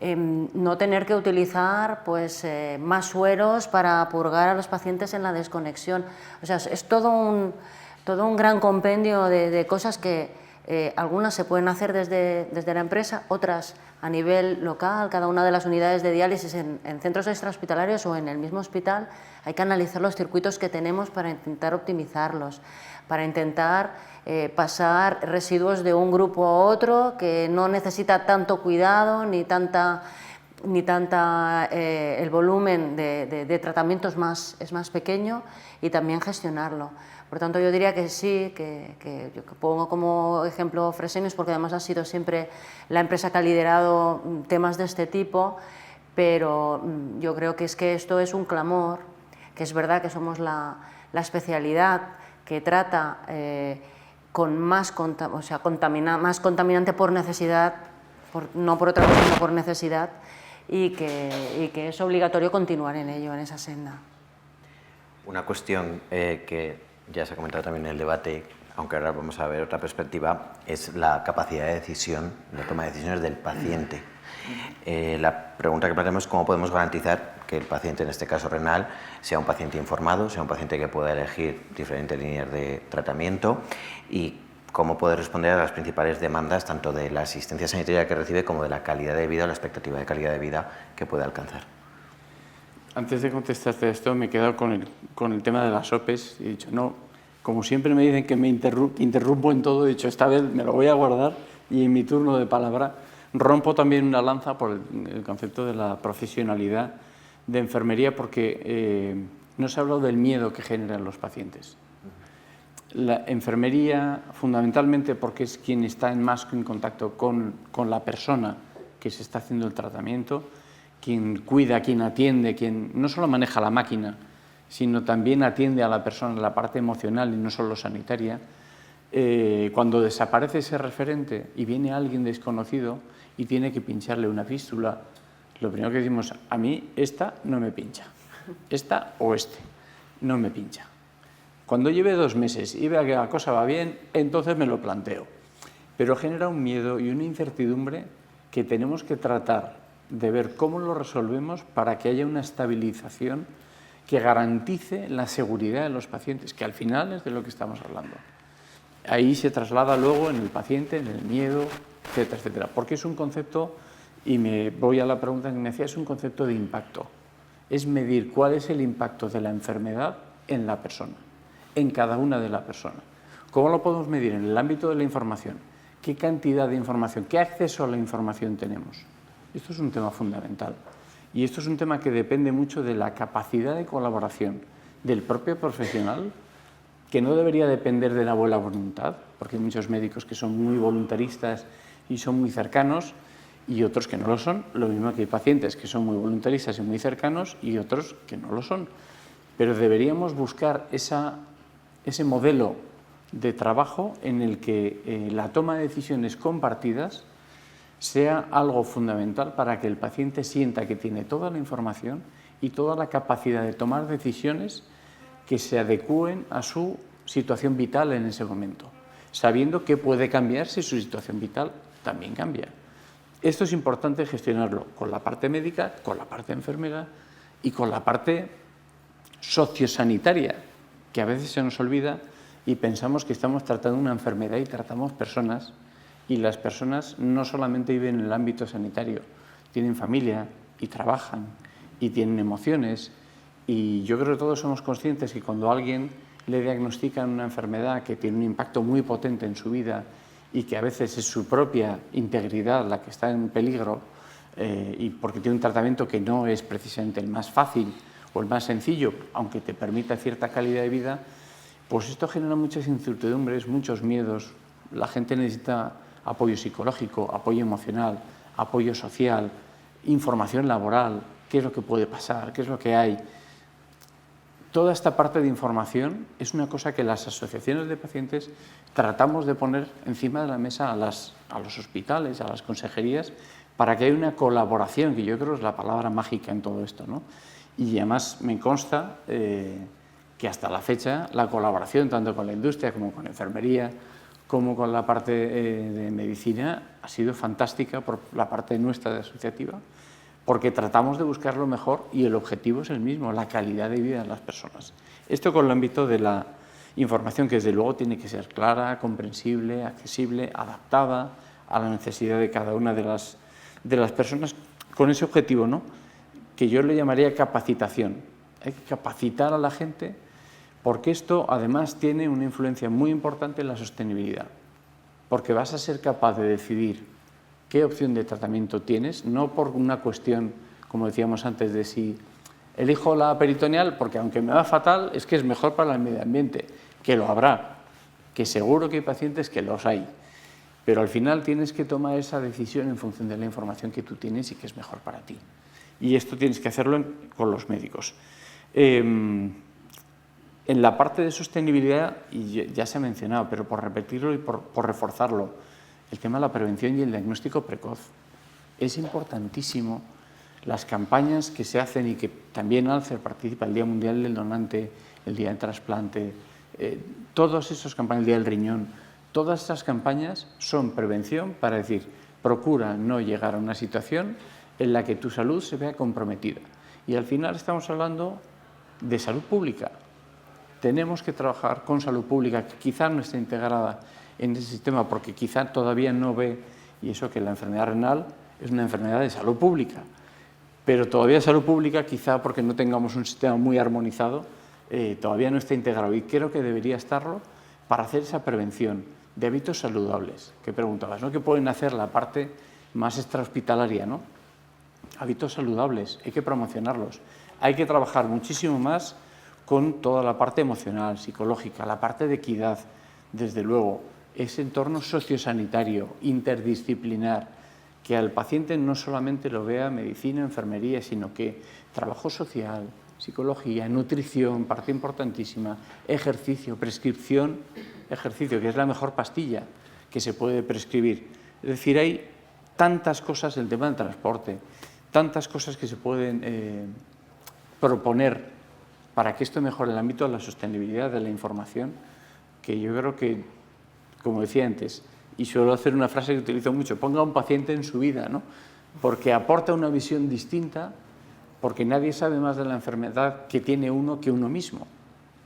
no tener que utilizar pues, más sueros para purgar a los pacientes en la desconexión. O sea, es todo un gran compendio de cosas que algunas se pueden hacer desde la empresa, otras a nivel local, cada una de las unidades de diálisis en centros extrahospitalarios o en el mismo hospital. Hay que analizar los circuitos que tenemos para intentar optimizarlos, para intentar pasar residuos de un grupo a otro que no necesita tanto cuidado ni tanta el volumen de tratamientos es más pequeño, y también gestionarlo. Por tanto, yo diría que sí, que yo pongo como ejemplo Fresenius porque además ha sido siempre la empresa que ha liderado temas de este tipo, pero yo creo que esto es un clamor, que es verdad que somos la especialidad que trata con más contaminante por necesidad, no por otra cosa, sino por necesidad, y que es obligatorio continuar en ello, en esa senda. Una cuestión que ya se ha comentado también en el debate, aunque ahora vamos a ver otra perspectiva, es la capacidad de decisión, la toma de decisiones del paciente. La pregunta que planteamos es cómo podemos garantizar que el paciente, en este caso renal, sea un paciente informado, sea un paciente que pueda elegir diferentes líneas de tratamiento, y cómo poder responder a las principales demandas tanto de la asistencia sanitaria que recibe como de la calidad de vida o la expectativa de calidad de vida que puede alcanzar. Antes de contestarte esto, me he quedado con el tema de las OPEs y he dicho, no, como siempre me dicen que me interrumpo en todo, he dicho, esta vez me lo voy a guardar y en mi turno de palabra rompo también una lanza por el concepto de la profesionalidad de enfermería, porque no se ha hablado del miedo que generan los pacientes. La enfermería, fundamentalmente porque es quien está más en contacto con la persona que se está haciendo el tratamiento, quien cuida, quien atiende, quien no solo maneja la máquina, sino también atiende a la persona en la parte emocional y no solo sanitaria. Cuando desaparece ese referente y viene alguien desconocido y tiene que pincharle una fístula, lo primero que decimos, a mí esta no me pincha, esta o este no me pincha. Cuando lleve 2 meses y vea que la cosa va bien, entonces me lo planteo. Pero genera un miedo y una incertidumbre que tenemos que tratar de ver cómo lo resolvemos para que haya una estabilización que garantice la seguridad de los pacientes, que al final es de lo que estamos hablando. Ahí se traslada luego en el paciente, en el miedo, etcétera, etcétera. Porque es un concepto, y me voy a la pregunta que me hacía, es un concepto de impacto. Es medir cuál es el impacto de la enfermedad en la persona, en cada una de la persona. ¿Cómo lo podemos medir? En el ámbito de la información. ¿Qué cantidad de información, qué acceso a la información tenemos? Esto es un tema fundamental. Y esto es un tema que depende mucho de la capacidad de colaboración del propio profesional, que no debería depender de la buena voluntad, porque hay muchos médicos que son muy voluntaristas y son muy cercanos, y otros que no lo son, lo mismo que hay pacientes que son muy voluntaristas y muy cercanos y otros que no lo son. Pero deberíamos buscar ese modelo de trabajo en el que la toma de decisiones compartidas sea algo fundamental para que el paciente sienta que tiene toda la información y toda la capacidad de tomar decisiones que se adecúen a su situación vital en ese momento, sabiendo que puede cambiar si su situación vital también cambia. Esto es importante gestionarlo con la parte médica, con la parte enfermera y con la parte sociosanitaria, que a veces se nos olvida y pensamos que estamos tratando una enfermedad y tratamos personas, y las personas no solamente viven en el ámbito sanitario, tienen familia y trabajan y tienen emociones, y yo creo que todos somos conscientes que cuando a alguien le diagnostican una enfermedad que tiene un impacto muy potente en su vida y que a veces es su propia integridad la que está en peligro, y porque tiene un tratamiento que no es precisamente el más fácil o el más sencillo, aunque te permita cierta calidad de vida, pues esto genera muchas incertidumbres, muchos miedos. La gente necesita apoyo psicológico, apoyo emocional, apoyo social, información laboral, qué es lo que puede pasar, qué es lo que hay. toda esta parte de información es una cosa que las asociaciones de pacientes tratamos de poner encima de la mesa a los hospitales, a las consejerías, para que haya una colaboración, que yo creo es la palabra mágica en todo esto, ¿no? Y además me consta que hasta la fecha la colaboración tanto con la industria como con enfermería, como con la parte de medicina, ha sido fantástica por la parte nuestra de asociativa, porque tratamos de buscar lo mejor y el objetivo es el mismo, la calidad de vida de las personas. Esto con el ámbito de la información, que desde luego tiene que ser clara, comprensible, accesible, adaptada a la necesidad de cada una de las personas, con ese objetivo, ¿no?, que yo le llamaría capacitación. Hay que capacitar a la gente, porque esto además tiene una influencia muy importante en la sostenibilidad, porque vas a ser capaz de decidir qué opción de tratamiento tienes, no por una cuestión, como decíamos antes, de si elijo la peritoneal, porque aunque me va fatal, es que es mejor para el medio ambiente, que lo habrá, que seguro que hay pacientes que los hay, pero al final tienes que tomar esa decisión en función de la información que tú tienes y que es mejor para ti. Y esto tienes que hacerlo con los médicos. En la parte de sostenibilidad, y ya se ha mencionado, pero por repetirlo y por reforzarlo, el tema de la prevención y el diagnóstico precoz. Es importantísimo las campañas que se hacen y que también Alcer participa, el Día Mundial del Donante, el Día del Trasplante, todas esas campañas, el Día del Riñón, todas estas campañas son prevención para decir, procura no llegar a una situación en la que tu salud se vea comprometida. Y al final estamos hablando de salud pública. Tenemos que trabajar con salud pública, que quizá no esté integrada en ese sistema, porque quizá todavía no ve, y eso que la enfermedad renal es una enfermedad de salud pública, pero todavía salud pública, quizá porque no tengamos un sistema muy armonizado, todavía no está integrado, y creo que debería estarlo para hacer esa prevención de hábitos saludables, que preguntabas, ¿no?, que pueden hacer la parte más extrahospitalaria, ¿no? Hábitos saludables, hay que promocionarlos, hay que trabajar muchísimo más con toda la parte emocional, psicológica, la parte de equidad, desde luego, ese entorno sociosanitario, interdisciplinar, que al paciente no solamente lo vea medicina, enfermería, sino que trabajo social, psicología, nutrición, parte importantísima, ejercicio, prescripción, ejercicio, que es la mejor pastilla que se puede prescribir. Es decir, hay tantas cosas, el tema del transporte, tantas cosas que se pueden proponer para que esto mejore el ámbito de la sostenibilidad de la información, que yo creo que, como decía antes, y suelo hacer una frase que utilizo mucho, ponga a un paciente en su vida, ¿no?, porque aporta una visión distinta, porque nadie sabe más de la enfermedad que tiene uno que uno mismo.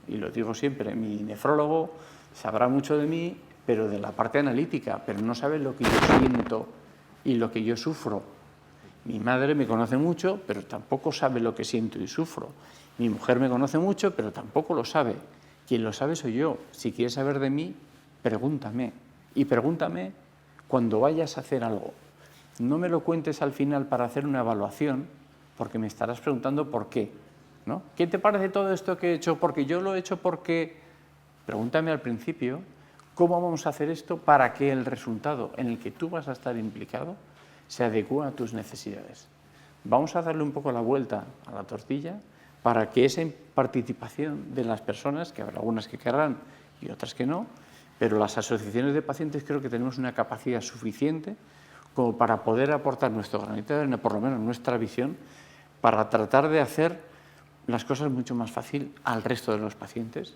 Y lo digo siempre, mi nefrólogo sabrá mucho de mí, pero de la parte analítica, pero no sabe lo que yo siento y lo que yo sufro. Mi madre me conoce mucho, pero tampoco sabe lo que siento y sufro. Mi mujer me conoce mucho, pero tampoco lo sabe. Quien lo sabe soy yo. Si quieres saber de mí, pregúntame. Y pregúntame cuando vayas a hacer algo. No me lo cuentes al final para hacer una evaluación, porque me estarás preguntando por qué, ¿no? ¿Qué te parece todo esto que he hecho? Porque yo lo he hecho porque... Pregúntame al principio cómo vamos a hacer esto para que el resultado en el que tú vas a estar implicado se adecúe a tus necesidades. Vamos a darle un poco la vuelta a la tortilla para que esa participación de las personas, que habrá algunas que querrán y otras que no, pero las asociaciones de pacientes creo que tenemos una capacidad suficiente como para poder aportar nuestro granito de arena, por lo menos nuestra visión, para tratar de hacer las cosas mucho más fácil al resto de los pacientes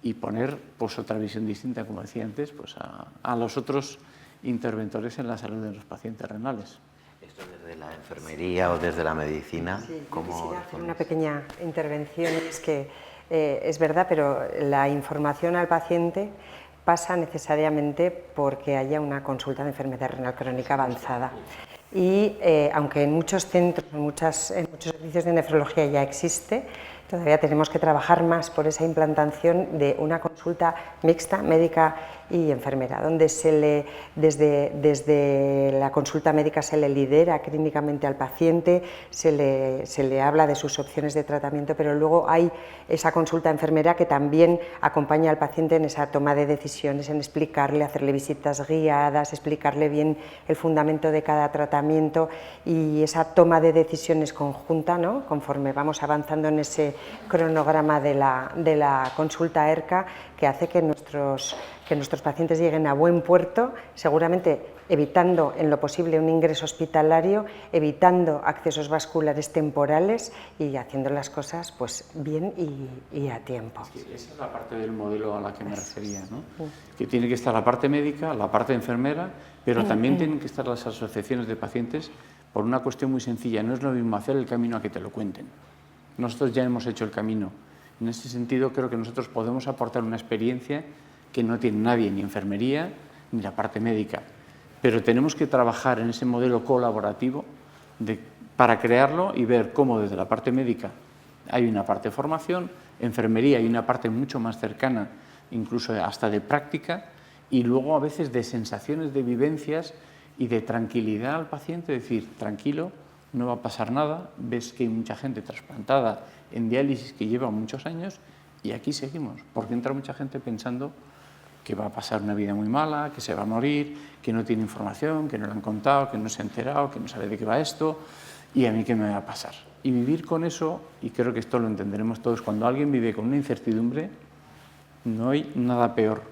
y poner pues, otra visión distinta, como decía antes, pues, a los otros interventores en la salud de los pacientes renales. ¿Esto desde la enfermería o desde la medicina? Sí, ¿Cómo quisiera hacer una pequeña intervención. Es que es verdad, pero la información al paciente pasa necesariamente porque haya una consulta de enfermedad renal crónica avanzada. Y aunque en muchos centros, en muchos servicios de nefrología ya existe, todavía tenemos que trabajar más por esa implantación de una consulta mixta, médica y enfermera, donde desde la consulta médica se le lidera clínicamente al paciente, se le habla de sus opciones de tratamiento, pero luego hay esa consulta enfermera que también acompaña al paciente en esa toma de decisiones, en explicarle, hacerle visitas guiadas, explicarle bien el fundamento de cada tratamiento y esa toma de decisiones conjunta, ¿no?, conforme vamos avanzando en ese cronograma de la consulta ERCA, que hace que nuestros pacientes lleguen a buen puerto, seguramente evitando en lo posible un ingreso hospitalario, evitando accesos vasculares temporales y haciendo las cosas pues bien y a tiempo. Es que esa es la parte del modelo a la que me refería, ¿no? Que tiene que estar la parte médica, la parte enfermera, pero también tienen que estar las asociaciones de pacientes por una cuestión muy sencilla. No es lo mismo hacer el camino a que te lo cuenten. Nosotros ya hemos hecho el camino. En ese sentido creo que nosotros podemos aportar una experiencia que no tiene nadie, ni enfermería ni la parte médica. Pero tenemos que trabajar en ese modelo colaborativo para crearlo y ver cómo desde la parte médica hay una parte de formación, enfermería hay una parte mucho más cercana, incluso hasta de práctica, y luego a veces de sensaciones, de vivencias y de tranquilidad al paciente, decir, tranquilo, no va a pasar nada, ves que hay mucha gente trasplantada en diálisis que lleva muchos años y aquí seguimos, porque entra mucha gente pensando que va a pasar una vida muy mala, que se va a morir, que no tiene información, que no le han contado, que no se ha enterado, que no sabe de qué va esto, y a mí qué me va a pasar. Y vivir con eso, y creo que esto lo entenderemos todos, cuando alguien vive con una incertidumbre, no hay nada peor,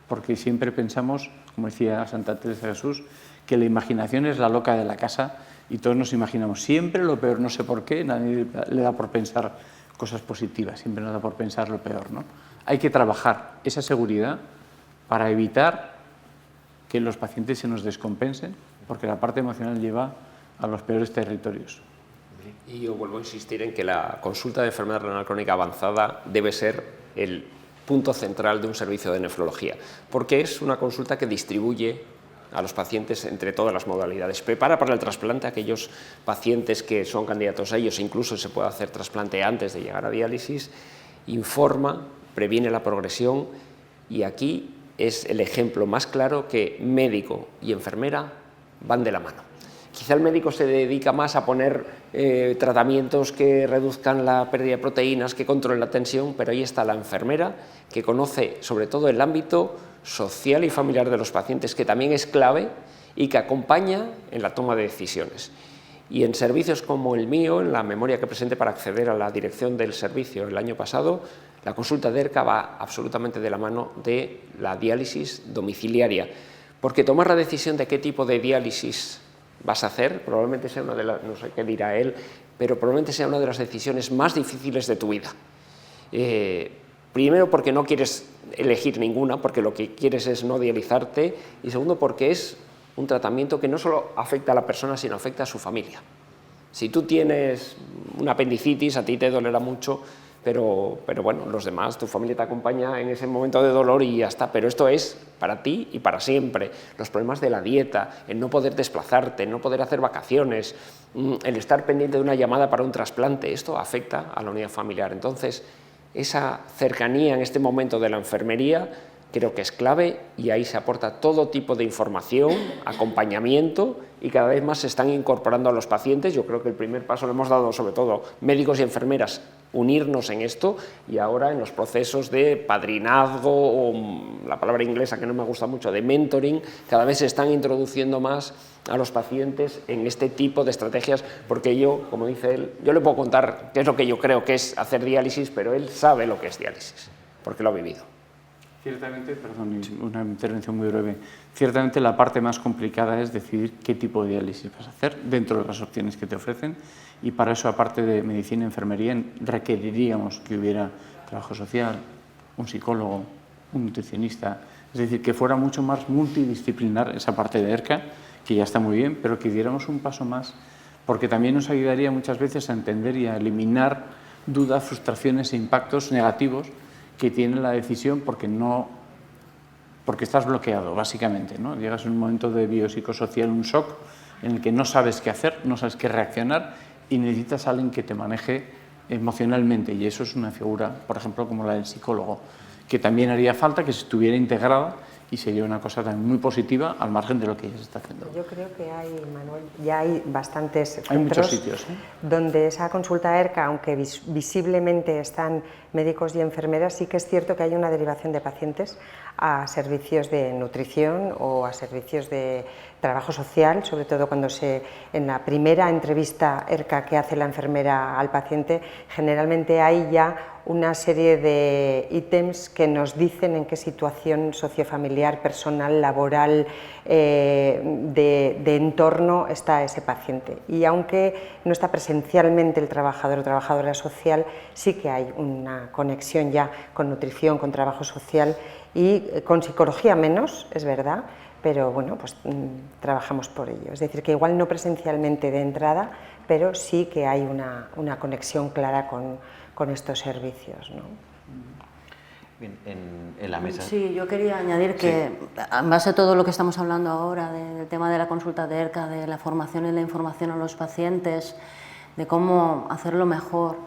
porque siempre pensamos, como decía Santa Teresa de Jesús, que la imaginación es la loca de la casa y todos nos imaginamos siempre lo peor, no sé por qué, nadie le da por pensar cosas positivas, siempre nos da por pensar lo peor, ¿no? Hay que trabajar esa seguridad para evitar que los pacientes se nos descompensen, porque la parte emocional lleva a los peores territorios. Y yo vuelvo a insistir en que la consulta de enfermedad renal crónica avanzada debe ser el punto central de un servicio de nefrología, porque es una consulta que distribuye a los pacientes entre todas las modalidades. Prepara para el trasplante a aquellos pacientes que son candidatos a ellos, incluso se puede hacer trasplante antes de llegar a diálisis, informa, previene la progresión y aquí es el ejemplo más claro que médico y enfermera van de la mano. Quizá el médico se dedica más a poner tratamientos que reduzcan la pérdida de proteínas, que controlen la tensión, pero ahí está la enfermera que conoce sobre todo el ámbito social y familiar de los pacientes, que también es clave y que acompaña en la toma de decisiones. Y en servicios como el mío, en la memoria que presenté para acceder a la dirección del servicio el año pasado, la consulta de ERCA va absolutamente de la mano de la diálisis domiciliaria, porque tomar la decisión de qué tipo de diálisis vas a hacer probablemente sea una de las, no sé qué dirá él, pero probablemente sea una de las decisiones más difíciles de tu vida. Primero porque no quieres elegir ninguna, porque lo que quieres es no dializarte, y segundo porque es un tratamiento que no solo afecta a la persona, sino afecta a su familia. Si tú tienes una apendicitis, a ti te dolerá mucho, pero bueno, los demás, tu familia te acompaña en ese momento de dolor y ya está. Pero esto es para ti y para siempre. Los problemas de la dieta, el no poder desplazarte, el no poder hacer vacaciones, el estar pendiente de una llamada para un trasplante, esto afecta a la unidad familiar. Entonces, esa cercanía en este momento de la enfermería creo que es clave y ahí se aporta todo tipo de información, acompañamiento y cada vez más se están incorporando a los pacientes. Yo creo que el primer paso lo hemos dado sobre todo médicos y enfermeras, unirnos en esto y ahora en los procesos de padrinazgo o la palabra inglesa que no me gusta mucho, de mentoring, cada vez se están introduciendo más a los pacientes en este tipo de estrategias porque yo, como dice él, yo le puedo contar qué es lo que yo creo que es hacer diálisis, pero él sabe lo que es diálisis porque lo ha vivido. Ciertamente, perdón, una intervención muy breve, ciertamente la parte más complicada es decidir qué tipo de diálisis vas a hacer dentro de las opciones que te ofrecen y para eso, aparte de medicina y enfermería, requeriríamos que hubiera trabajo social, un psicólogo, un nutricionista, es decir, que fuera mucho más multidisciplinar esa parte de ERCA, que ya está muy bien, pero que diéramos un paso más, porque también nos ayudaría muchas veces a entender y a eliminar dudas, frustraciones e impactos negativos que tiene la decisión porque estás bloqueado, básicamente, ¿no? Llegas a un momento de biopsicosocial, un shock, en el que no sabes qué hacer, no sabes qué reaccionar y necesitas a alguien que te maneje emocionalmente y eso es una figura, por ejemplo, como la del psicólogo, que también haría falta que se estuviera integrada y sería una cosa también muy positiva al margen de lo que ya se está haciendo. Yo creo que hay, Manuel, ya hay bastantes centros, hay muchos sitios, donde esa consulta ERCA, aunque visiblemente están médicos y enfermeras, sí que es cierto que hay una derivación de pacientes a servicios de nutrición o a servicios de trabajo social, sobre todo cuando en la primera entrevista ERCA que hace la enfermera al paciente, generalmente hay ya una serie de ítems que nos dicen en qué situación sociofamiliar, personal, laboral, de entorno está ese paciente. Y aunque no está presencialmente el trabajador o trabajadora social, sí que hay una conexión ya con nutrición, con trabajo social y con psicología menos, es verdad, pero bueno, pues trabajamos por ello. Es decir, que igual no presencialmente de entrada, pero sí que hay una conexión clara con estos servicios, ¿no? Bien, en la mesa. Sí, yo quería añadir que, en base a todo lo que estamos hablando ahora, del tema de la consulta de ERCA, de la formación y la información a los pacientes, de cómo hacerlo mejor.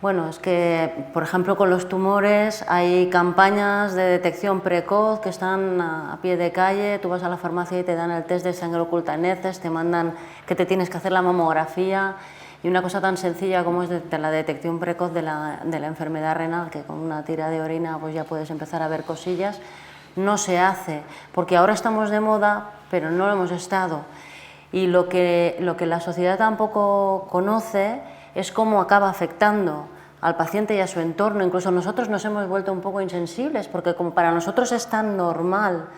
Bueno, es que, por ejemplo, con los tumores hay campañas de detección precoz que están a pie de calle. Tú vas a la farmacia y te dan el test de sangre oculta en heces, te mandan que te tienes que hacer la mamografía, y una cosa tan sencilla como es de la detección precoz de la enfermedad renal, que con una tira de orina pues ya puedes empezar a ver cosillas, no se hace, porque ahora estamos de moda, pero no lo hemos estado. Y lo que la sociedad tampoco conoce es cómo acaba afectando al paciente y a su entorno. Incluso nosotros nos hemos vuelto un poco insensibles, porque como para nosotros es tan normal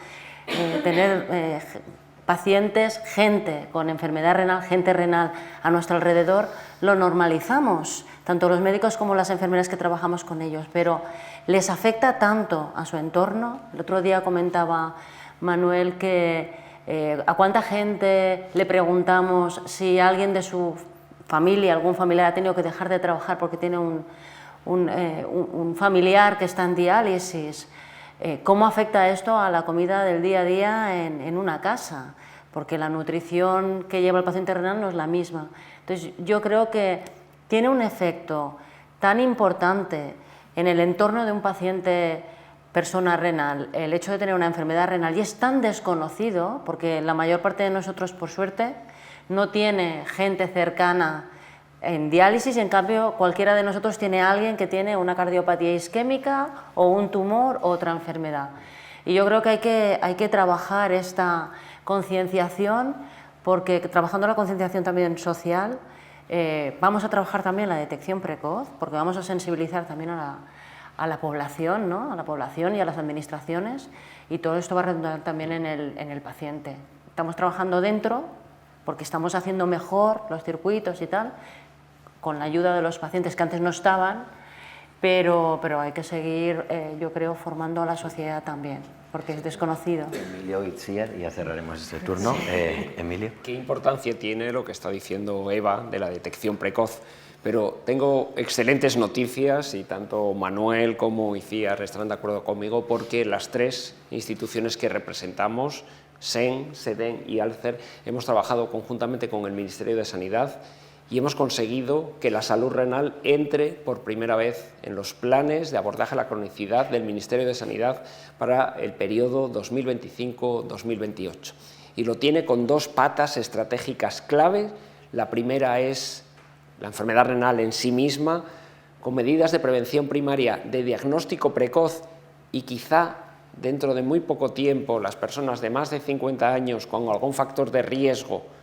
tener pacientes, gente con enfermedad renal, gente renal a nuestro alrededor, lo normalizamos, tanto los médicos como las enfermeras que trabajamos con ellos, pero les afecta tanto a su entorno. El otro día comentaba Manuel que a cuánta gente le preguntamos si alguien de su familia, algún familiar ha tenido que dejar de trabajar porque tiene un familiar que está en diálisis. ¿Cómo afecta esto a la comida del día a día en una casa? Porque la nutrición que lleva el paciente renal no es la misma. Entonces, yo creo que tiene un efecto tan importante en el entorno de un paciente, persona renal, el hecho de tener una enfermedad renal, y es tan desconocido, porque la mayor parte de nosotros, por suerte, no tiene gente cercana en diálisis, y en cambio cualquiera de nosotros tiene a alguien que tiene una cardiopatía isquémica o un tumor o otra enfermedad. Y yo creo que hay que trabajar esta concienciación, porque trabajando la concienciación también social, vamos a trabajar también la detección precoz, porque vamos a sensibilizar también a la población, ¿no? A la población y a las administraciones, y todo esto va a redundar también en el paciente. Estamos trabajando dentro, porque estamos haciendo mejor los circuitos y tal, con la ayuda de los pacientes que antes no estaban, pero hay que seguir, yo creo, formando a la sociedad también, porque es desconocido. Emilio Itziar, y ya cerraremos este turno. Emilio. ¿Qué importancia tiene lo que está diciendo Eva de la detección precoz? Pero tengo excelentes noticias, y tanto Manuel como Itziar estarán de acuerdo conmigo, porque las tres instituciones que representamos, SEN, SEDEN y ALCER, hemos trabajado conjuntamente con el Ministerio de Sanidad y hemos conseguido que la salud renal entre por primera vez en los planes de abordaje a la cronicidad del Ministerio de Sanidad para el periodo 2025-2028. Y lo tiene con dos patas estratégicas clave. La primera es la enfermedad renal en sí misma, con medidas de prevención primaria, de diagnóstico precoz, y quizá dentro de muy poco tiempo las personas de más de 50 años con algún factor de riesgo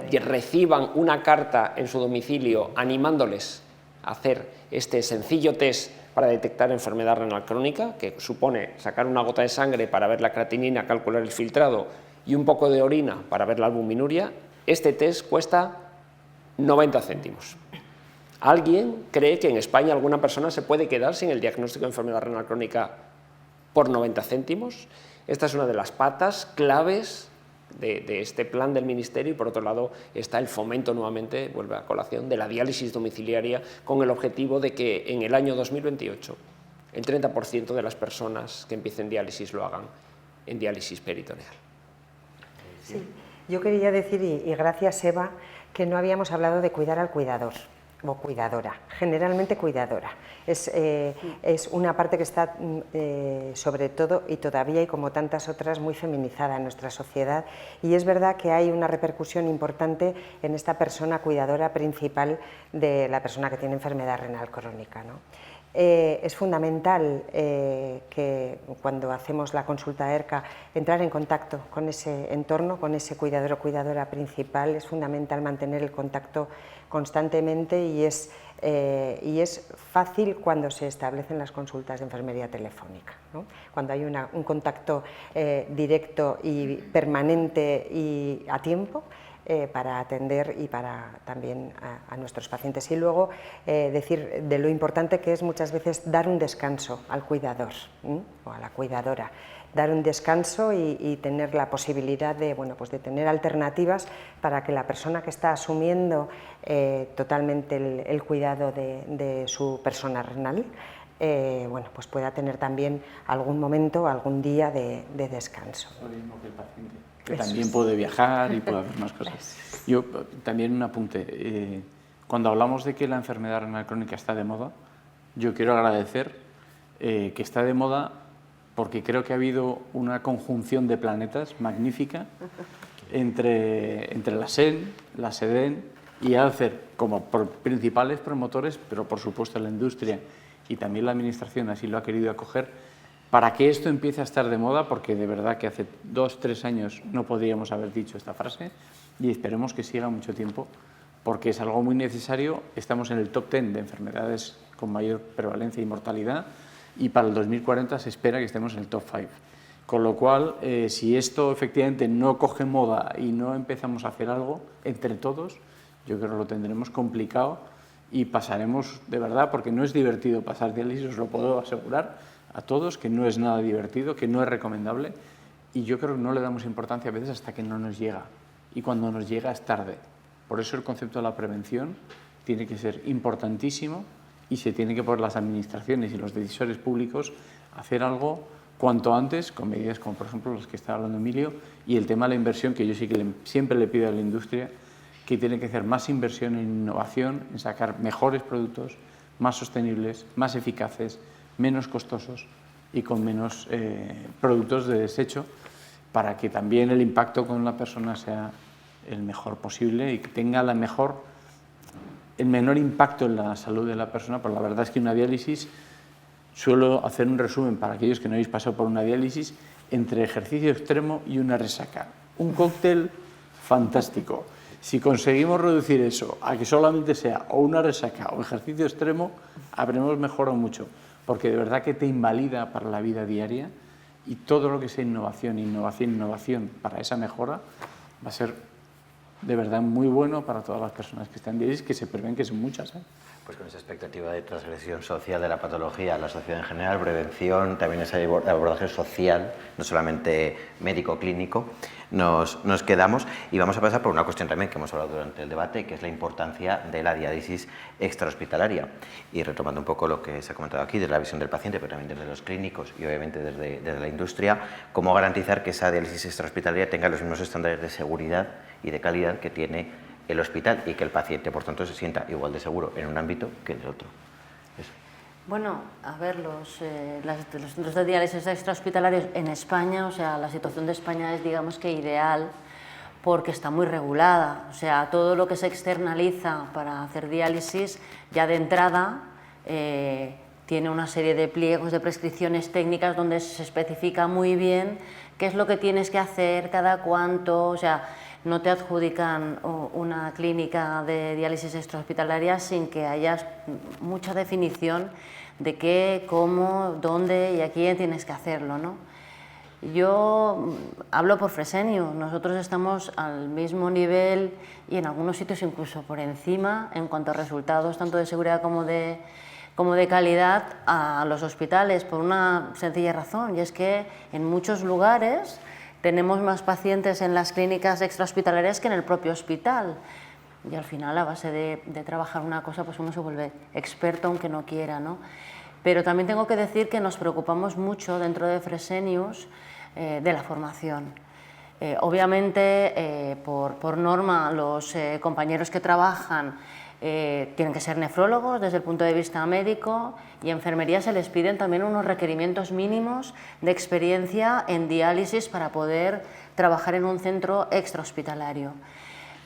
que reciban una carta en su domicilio animándoles a hacer este sencillo test para detectar enfermedad renal crónica, que supone sacar una gota de sangre para ver la creatinina, calcular el filtrado, y un poco de orina para ver la albuminuria. Este test cuesta 90 céntimos. ¿Alguien cree que en España alguna persona se puede quedar sin el diagnóstico de enfermedad renal crónica por 90 céntimos? Esta es una de las patas claves de este plan del Ministerio, y por otro lado está el fomento, nuevamente vuelve a colación, de la diálisis domiciliaria, con el objetivo de que en el año 2028 el 30% de las personas que empiecen diálisis lo hagan en diálisis peritoneal. Sí, yo quería decir, y gracias Eva, que no habíamos hablado de cuidar al cuidador o cuidadora, generalmente cuidadora. Es una parte que está sobre todo y todavía, y como tantas otras, muy feminizada en nuestra sociedad, y es verdad que hay una repercusión importante en esta persona cuidadora principal de la persona que tiene enfermedad renal crónica, ¿no? Es fundamental que cuando hacemos la consulta ERCA entrar en contacto con ese entorno, con ese cuidador o cuidadora principal. Es fundamental mantener el contacto constantemente y es fácil cuando se establecen las consultas de enfermería telefónica, ¿no? Cuando hay un contacto directo y permanente y a tiempo, para atender y para también a nuestros pacientes. Y luego decir de lo importante que es muchas veces dar un descanso al cuidador o a la cuidadora, dar un descanso y tener la posibilidad de, bueno, pues de tener alternativas para que la persona que está asumiendo totalmente el cuidado de su persona renal, bueno, pues pueda tener también algún momento, algún día de descanso. Lo mismo que el paciente, que también puede viajar y puede hacer más cosas. Yo también un apunte. Cuando hablamos de que la enfermedad renal crónica está de moda, yo quiero agradecer que está de moda porque creo que ha habido una conjunción de planetas magnífica entre la SEN, la SEDEN y ALCER como principales promotores, pero por supuesto la industria y también la administración así lo ha querido acoger, para que esto empiece a estar de moda, porque de verdad que hace 2 o 3 años no podríamos haber dicho esta frase y esperemos que siga mucho tiempo, porque es algo muy necesario. Estamos en el top 10 de enfermedades con mayor prevalencia y mortalidad y para el 2040 se espera que estemos en el top 5. Con lo cual, si esto efectivamente no coge moda y no empezamos a hacer algo entre todos, yo creo que lo tendremos complicado y pasaremos de verdad, porque no es divertido pasar diálisis, os lo puedo asegurar a todos, que no es nada divertido, que no es recomendable y yo creo que no le damos importancia a veces hasta que no nos llega y cuando nos llega es tarde. Por eso el concepto de la prevención tiene que ser importantísimo y se tiene que poner las administraciones y los decisores públicos a hacer algo cuanto antes, con medidas como por ejemplo las que está hablando Emilio, y el tema de la inversión, que yo sí que siempre le pido a la industria que tiene que hacer más inversión en innovación, en sacar mejores productos, más sostenibles, más eficaces, menos costosos y con menos productos de desecho, para que también el impacto con la persona sea el mejor posible y que tenga el menor impacto en la salud de la persona. Pero la verdad es que una diálisis, suelo hacer un resumen para aquellos que no habéis pasado por una diálisis, entre ejercicio extremo y una resaca. Un cóctel fantástico. Si conseguimos reducir eso a que solamente sea o una resaca o ejercicio extremo, habremos mejorado mucho, porque de verdad que te invalida para la vida diaria y todo lo que sea innovación para esa mejora va a ser de verdad muy bueno para todas las personas que están en diálisis, que se prevén que son muchas. Pues con esa expectativa de transgresión social de la patología, la sociedad en general, prevención, también ese abordaje social, no solamente médico-clínico, nos quedamos y vamos a pasar por una cuestión también que hemos hablado durante el debate, que es la importancia de la diálisis extrahospitalaria. Y retomando un poco lo que se ha comentado aquí, desde la visión del paciente, pero también desde los clínicos y obviamente desde la industria, cómo garantizar que esa diálisis extrahospitalaria tenga los mismos estándares de seguridad y de calidad que tiene el hospital y que el paciente, por tanto, se sienta igual de seguro en un ámbito que en el otro. Eso. Bueno, a ver, los centros de diálisis extrahospitalarios en España, o sea, la situación de España es, digamos que ideal, porque está muy regulada. O sea, todo lo que se externaliza para hacer diálisis, ya de entrada, tiene una serie de pliegos de prescripciones técnicas donde se especifica muy bien qué es lo que tienes que hacer, cada cuánto, o sea, no te adjudican una clínica de diálisis extrahospitalaria sin que haya mucha definición de qué, cómo, dónde y a quién tienes que hacerlo, ¿no? Yo hablo por Fresenius, nosotros estamos al mismo nivel y en algunos sitios incluso por encima en cuanto a resultados tanto de seguridad como de calidad a los hospitales, por una sencilla razón, y es que en muchos lugares tenemos más pacientes en las clínicas extrahospitalarias que en el propio hospital. Y al final, a base de trabajar una cosa, pues uno se vuelve experto aunque no quiera, ¿no? Pero también tengo que decir que nos preocupamos mucho dentro de Fresenius de la formación. Obviamente, por norma, los compañeros que trabajan tienen que ser nefrólogos desde el punto de vista médico y en enfermería se les piden también unos requerimientos mínimos de experiencia en diálisis para poder trabajar en un centro extrahospitalario.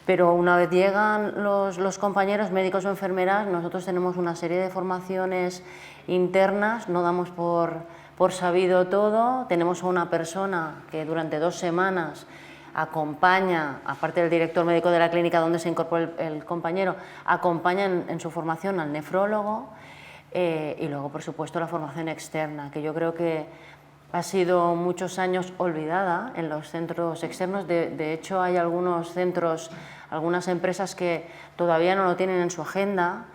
Pero una vez llegan los compañeros médicos o enfermeras, nosotros tenemos una serie de formaciones internas, no damos por sabido todo, tenemos a una persona que durante 2 semanas acompaña, aparte del director médico de la clínica donde se incorpora el compañero, acompaña en su formación al nefrólogo, y luego, por supuesto, la formación externa, que yo creo que ha sido muchos años olvidada en los centros externos. De hecho, hay algunos centros, algunas empresas que todavía no lo tienen en su agenda.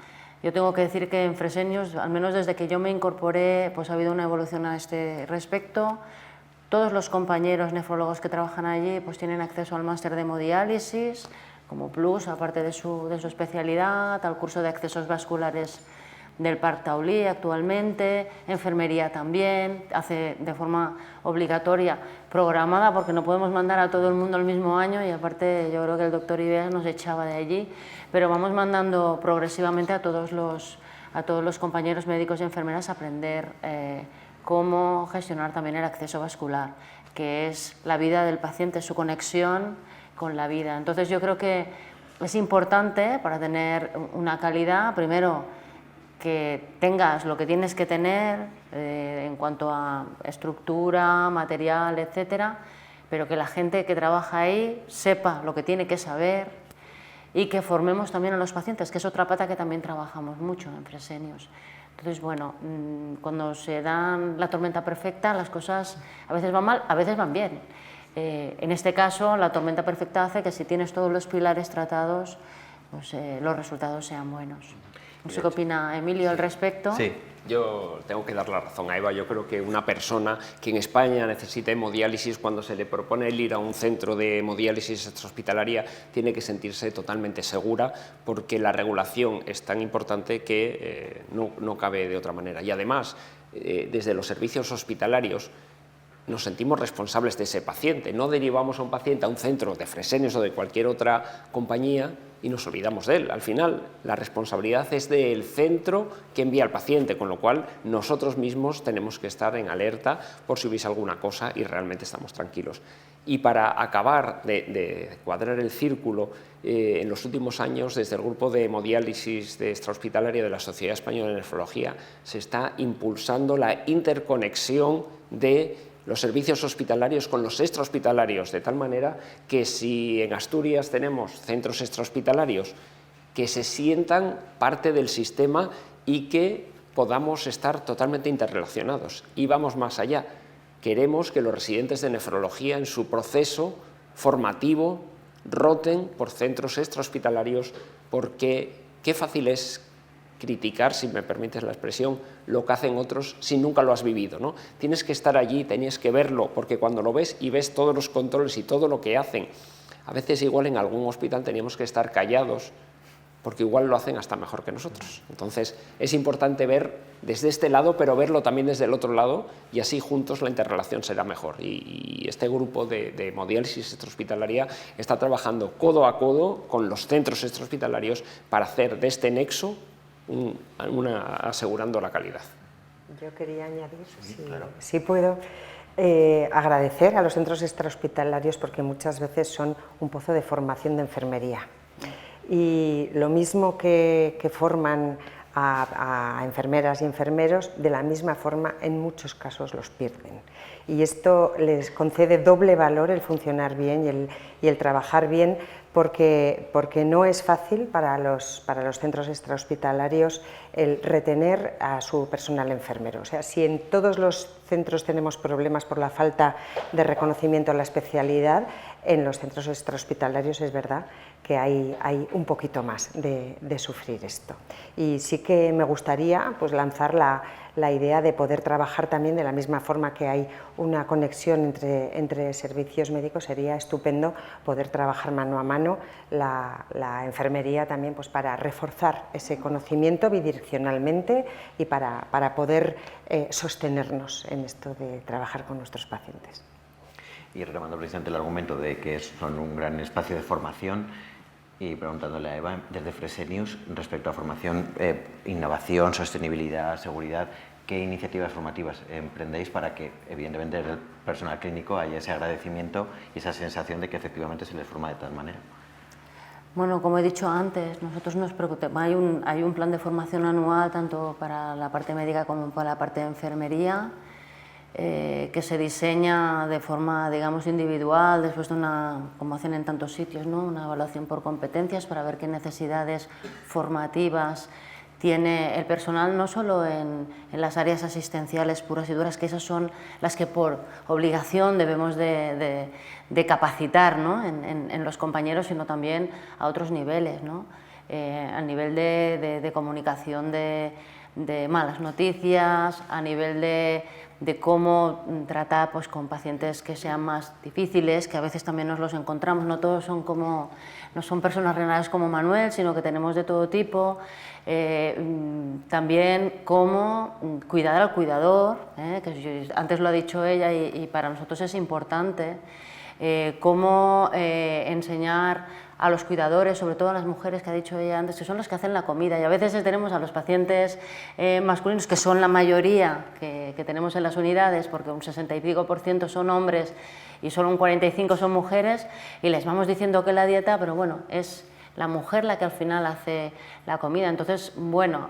Yo tengo que decir que en Fresenius, al menos desde que yo me incorporé, pues ha habido una evolución a este respecto. Todos los compañeros nefrólogos que trabajan allí pues tienen acceso al máster de hemodiálisis como plus, aparte de su especialidad, al curso de accesos vasculares del Parc Taulí actualmente, enfermería también, hace de forma obligatoria, programada, porque no podemos mandar a todo el mundo el mismo año, y aparte yo creo que el doctor Ibeas nos echaba de allí, pero vamos mandando progresivamente a todos los compañeros médicos y enfermeras a aprender cómo gestionar también el acceso vascular, que es la vida del paciente, su conexión con la vida. Entonces yo creo que es importante para tener una calidad, primero, que tengas lo que tienes que tener en cuanto a estructura, material, etcétera, pero que la gente que trabaja ahí sepa lo que tiene que saber y que formemos también a los pacientes, que es otra pata que también trabajamos mucho en Fresenius. Entonces, bueno, cuando se dan la tormenta perfecta, las cosas a veces van mal, a veces van bien. En este caso, la tormenta perfecta hace que si tienes todos los pilares tratados, pues los resultados sean buenos. No sé qué opina Emilio al respecto. Sí, yo tengo que dar la razón a Eva. Yo creo que una persona que en España necesita hemodiálisis, cuando se le propone el ir a un centro de hemodiálisis extrahospitalaria, tiene que sentirse totalmente segura, porque la regulación es tan importante que no cabe de otra manera. Y además, desde los servicios hospitalarios, nos sentimos responsables de ese paciente. No derivamos a un paciente a un centro de Fresenius o de cualquier otra compañía y nos olvidamos de él. Al final, la responsabilidad es del centro que envía al paciente, con lo cual nosotros mismos tenemos que estar en alerta por si hubiese alguna cosa y realmente estamos tranquilos. Y para acabar de cuadrar el círculo, en los últimos años, desde el grupo de hemodiálisis de extrahospitalaria de la Sociedad Española de Nefrología, se está impulsando la interconexión de los servicios hospitalarios con los extrahospitalarios, de tal manera que si en Asturias tenemos centros extrahospitalarios, que se sientan parte del sistema y que podamos estar totalmente interrelacionados. Y vamos más allá. Queremos que los residentes de nefrología en su proceso formativo roten por centros extrahospitalarios, porque qué fácil es criticar, si me permites la expresión, lo que hacen otros si nunca lo has vivido, ¿no? Tienes que estar allí, tienes que verlo, porque cuando lo ves y ves todos los controles y todo lo que hacen, a veces igual en algún hospital teníamos que estar callados, porque igual lo hacen hasta mejor que nosotros. Entonces es importante ver desde este lado, pero verlo también desde el otro lado, y así juntos la interrelación será mejor. Y este grupo de hemodiálisis extrahospitalaria está trabajando codo a codo con los centros extrahospitalarios para hacer de este nexo asegurando la calidad. Yo quería añadir, claro. si puedo, agradecer a los centros extrahospitalarios, porque muchas veces son un pozo de formación de enfermería. Y lo mismo que forman a enfermeras y enfermeros, de la misma forma en muchos casos los pierden. Y esto les concede doble valor el funcionar bien y el trabajar bien, porque no es fácil para los centros extrahospitalarios el retener a su personal enfermero. O sea, si en todos los centros tenemos problemas por la falta de reconocimiento a la especialidad, en los centros extrahospitalarios es verdad que hay un poquito más de sufrir esto. Y sí que me gustaría pues, lanzar la idea de poder trabajar también de la misma forma que hay una conexión entre servicios médicos. Sería estupendo poder trabajar mano a mano la enfermería también, pues, para reforzar ese conocimiento bidireccionalmente y para poder sostenernos en esto de trabajar con nuestros pacientes. Y retomando precisamente el argumento de que son un gran espacio de formación, y preguntándole a Eva, desde Fresenius, respecto a formación, innovación, sostenibilidad, seguridad, ¿qué iniciativas formativas emprendéis para que, evidentemente, desde el personal clínico haya ese agradecimiento y esa sensación de que efectivamente se les forma de tal manera? Bueno, como he dicho antes, nosotros nos preocupamos, hay un plan de formación anual tanto para la parte médica como para la parte de enfermería, que se diseña de forma, digamos, individual, después de una, como hacen en tantos sitios, ¿no?, una evaluación por competencias para ver qué necesidades formativas tiene el personal, no solo en las áreas asistenciales puras y duras, que esas son las que por obligación debemos de capacitar, ¿no?, en los compañeros, sino también a otros niveles, ¿no?, a nivel de comunicación de malas noticias, a nivel de cómo tratar, pues, con pacientes que sean más difíciles, que a veces también nos los encontramos, no todos son como, no son personas renales como Manuel, sino que tenemos de todo tipo. También cómo cuidar al cuidador, que antes lo ha dicho ella y para nosotros es importante, cómo enseñar a los cuidadores, sobre todo a las mujeres, que ha dicho ella antes, que son las que hacen la comida, y a veces tenemos a los pacientes masculinos, que son la mayoría que tenemos en las unidades, porque un 60 y pico % son hombres y solo un 45% son mujeres, y les vamos diciendo que la dieta, pero bueno, es la mujer la que al final hace la comida. Entonces, bueno,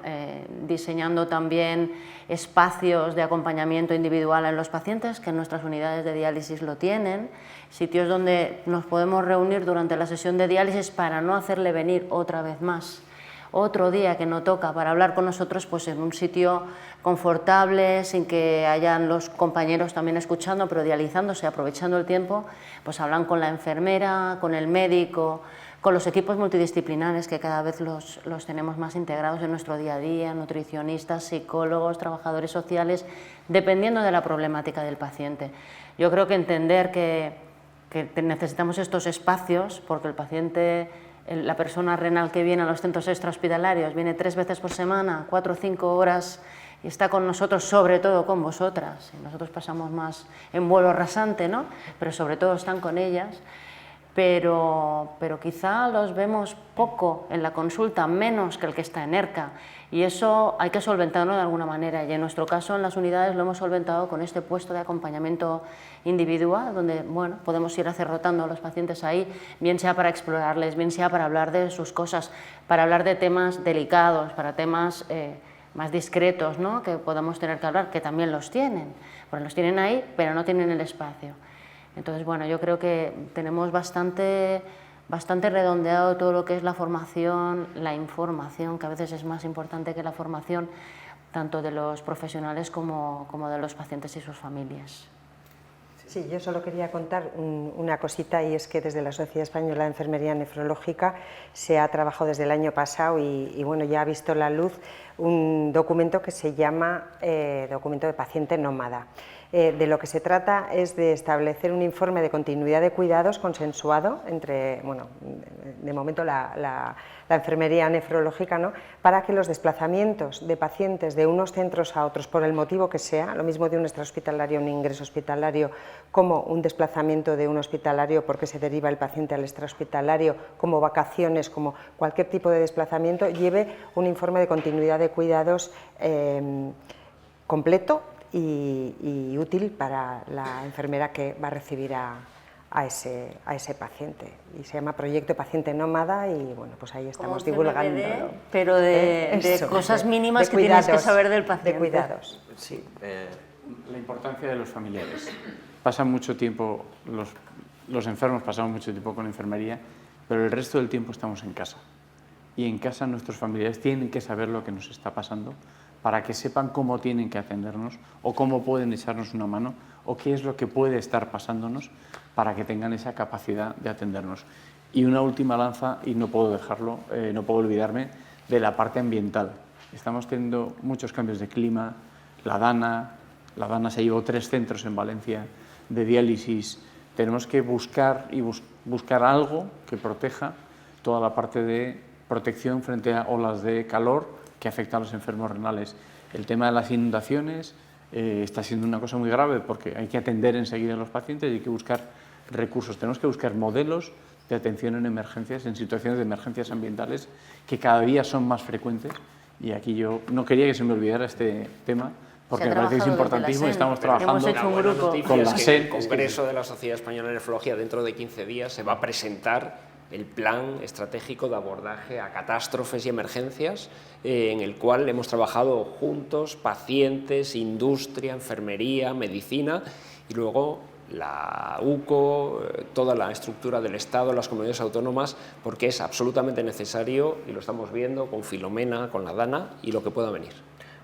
diseñando también espacios de acompañamiento individual en los pacientes, que en nuestras unidades de diálisis lo tienen, sitios donde nos podemos reunir durante la sesión de diálisis para no hacerle venir otra vez más, otro día que no toca, para hablar con nosotros, pues en un sitio confortable, sin que hayan los compañeros también escuchando, pero dializándose, aprovechando el tiempo, pues hablan con la enfermera, con el médico, con los equipos multidisciplinares, que cada vez los tenemos más integrados en nuestro día a día, nutricionistas, psicólogos, trabajadores sociales, dependiendo de la problemática del paciente. Yo creo que entender que necesitamos estos espacios, porque el paciente, la persona renal que viene a los centros extrahospitalarios, viene 3 veces por semana, 4 o 5 horas, y está con nosotros, sobre todo con vosotras, y nosotros pasamos más en vuelo rasante, ¿no?, pero sobre todo están con ellas. Pero quizá los vemos poco en la consulta, menos que el que está en ERCA, y eso hay que solventarlo de alguna manera, y en nuestro caso en las unidades lo hemos solventado con este puesto de acompañamiento individual, donde, bueno, podemos ir rotando a los pacientes ahí, bien sea para explorarles, bien sea para hablar de sus cosas, para hablar de temas delicados, para temas más discretos, ¿no?, que podamos tener que hablar, que también los tienen, porque los tienen ahí, pero no tienen el espacio. Entonces, bueno, yo creo que tenemos bastante redondeado todo lo que es la formación, la información, que a veces es más importante que la formación, tanto de los profesionales como de los pacientes y sus familias. Sí, yo solo quería contar una cosita, y es que desde la Sociedad Española de Enfermería Nefrológica se ha trabajado desde el año pasado y bueno, ya ha visto la luz un documento que se llama Documento de Paciente Nómada. De lo que se trata es de establecer un informe de continuidad de cuidados consensuado entre, bueno, de momento la enfermería nefrológica, ¿no?, para que los desplazamientos de pacientes de unos centros a otros, por el motivo que sea, lo mismo de un extrahospitalario, un ingreso hospitalario, como un desplazamiento de un hospitalario porque se deriva el paciente al extrahospitalario, como vacaciones, como cualquier tipo de desplazamiento, lleve un informe de continuidad de cuidados completo y útil para la enfermera que va a recibir a ese paciente. Y se llama Proyecto Paciente Nómada, y bueno, pues ahí estamos divulgando. Pero de cosas mínimas que tienes que saber del paciente. De cuidados. Sí. La importancia de los familiares. Pasan mucho tiempo, los enfermos pasamos mucho tiempo con la enfermería, pero el resto del tiempo estamos en casa. Y en casa nuestros familiares tienen que saber lo que nos está pasando, para que sepan cómo tienen que atendernos o cómo pueden echarnos una mano o qué es lo que puede estar pasándonos, para que tengan esa capacidad de atendernos. Y una última lanza, y no puedo dejarlo, no puedo olvidarme, de la parte ambiental. Estamos teniendo muchos cambios de clima, la Dana se llevó 3 centros en Valencia de diálisis. Tenemos que buscar algo que proteja toda la parte de protección frente a olas de calor que afecta a los enfermos renales. El tema de las inundaciones está siendo una cosa muy grave, porque hay que atender enseguida a los pacientes y hay que buscar recursos. Tenemos que buscar modelos de atención en emergencias, en situaciones de emergencias ambientales, que cada día son más frecuentes. Y aquí yo no quería que se me olvidara este tema, porque me parece que es importantísimo. Estamos trabajando con la SEN. El Congreso de la Sociedad Española de Nefrología dentro de 15 días se va a presentar el plan estratégico de abordaje a catástrofes y emergencias, en el cual hemos trabajado juntos, pacientes, industria, enfermería, medicina, y luego la UCO, toda la estructura del Estado, las comunidades autónomas, porque es absolutamente necesario, y lo estamos viendo con Filomena, con la DANA y lo que pueda venir.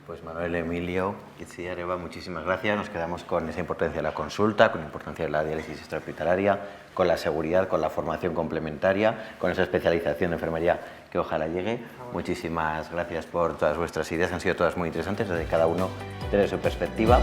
Pues Manuel, Emilio, Itziar, Eva, muchísimas gracias. Nos quedamos con esa importancia de la consulta, con la importancia de la diálisis extrahospitalaria, con la seguridad, con la formación complementaria, con esa especialización de enfermería que ojalá llegue. Muchísimas gracias por todas vuestras ideas, han sido todas muy interesantes, desde cada uno desde su perspectiva.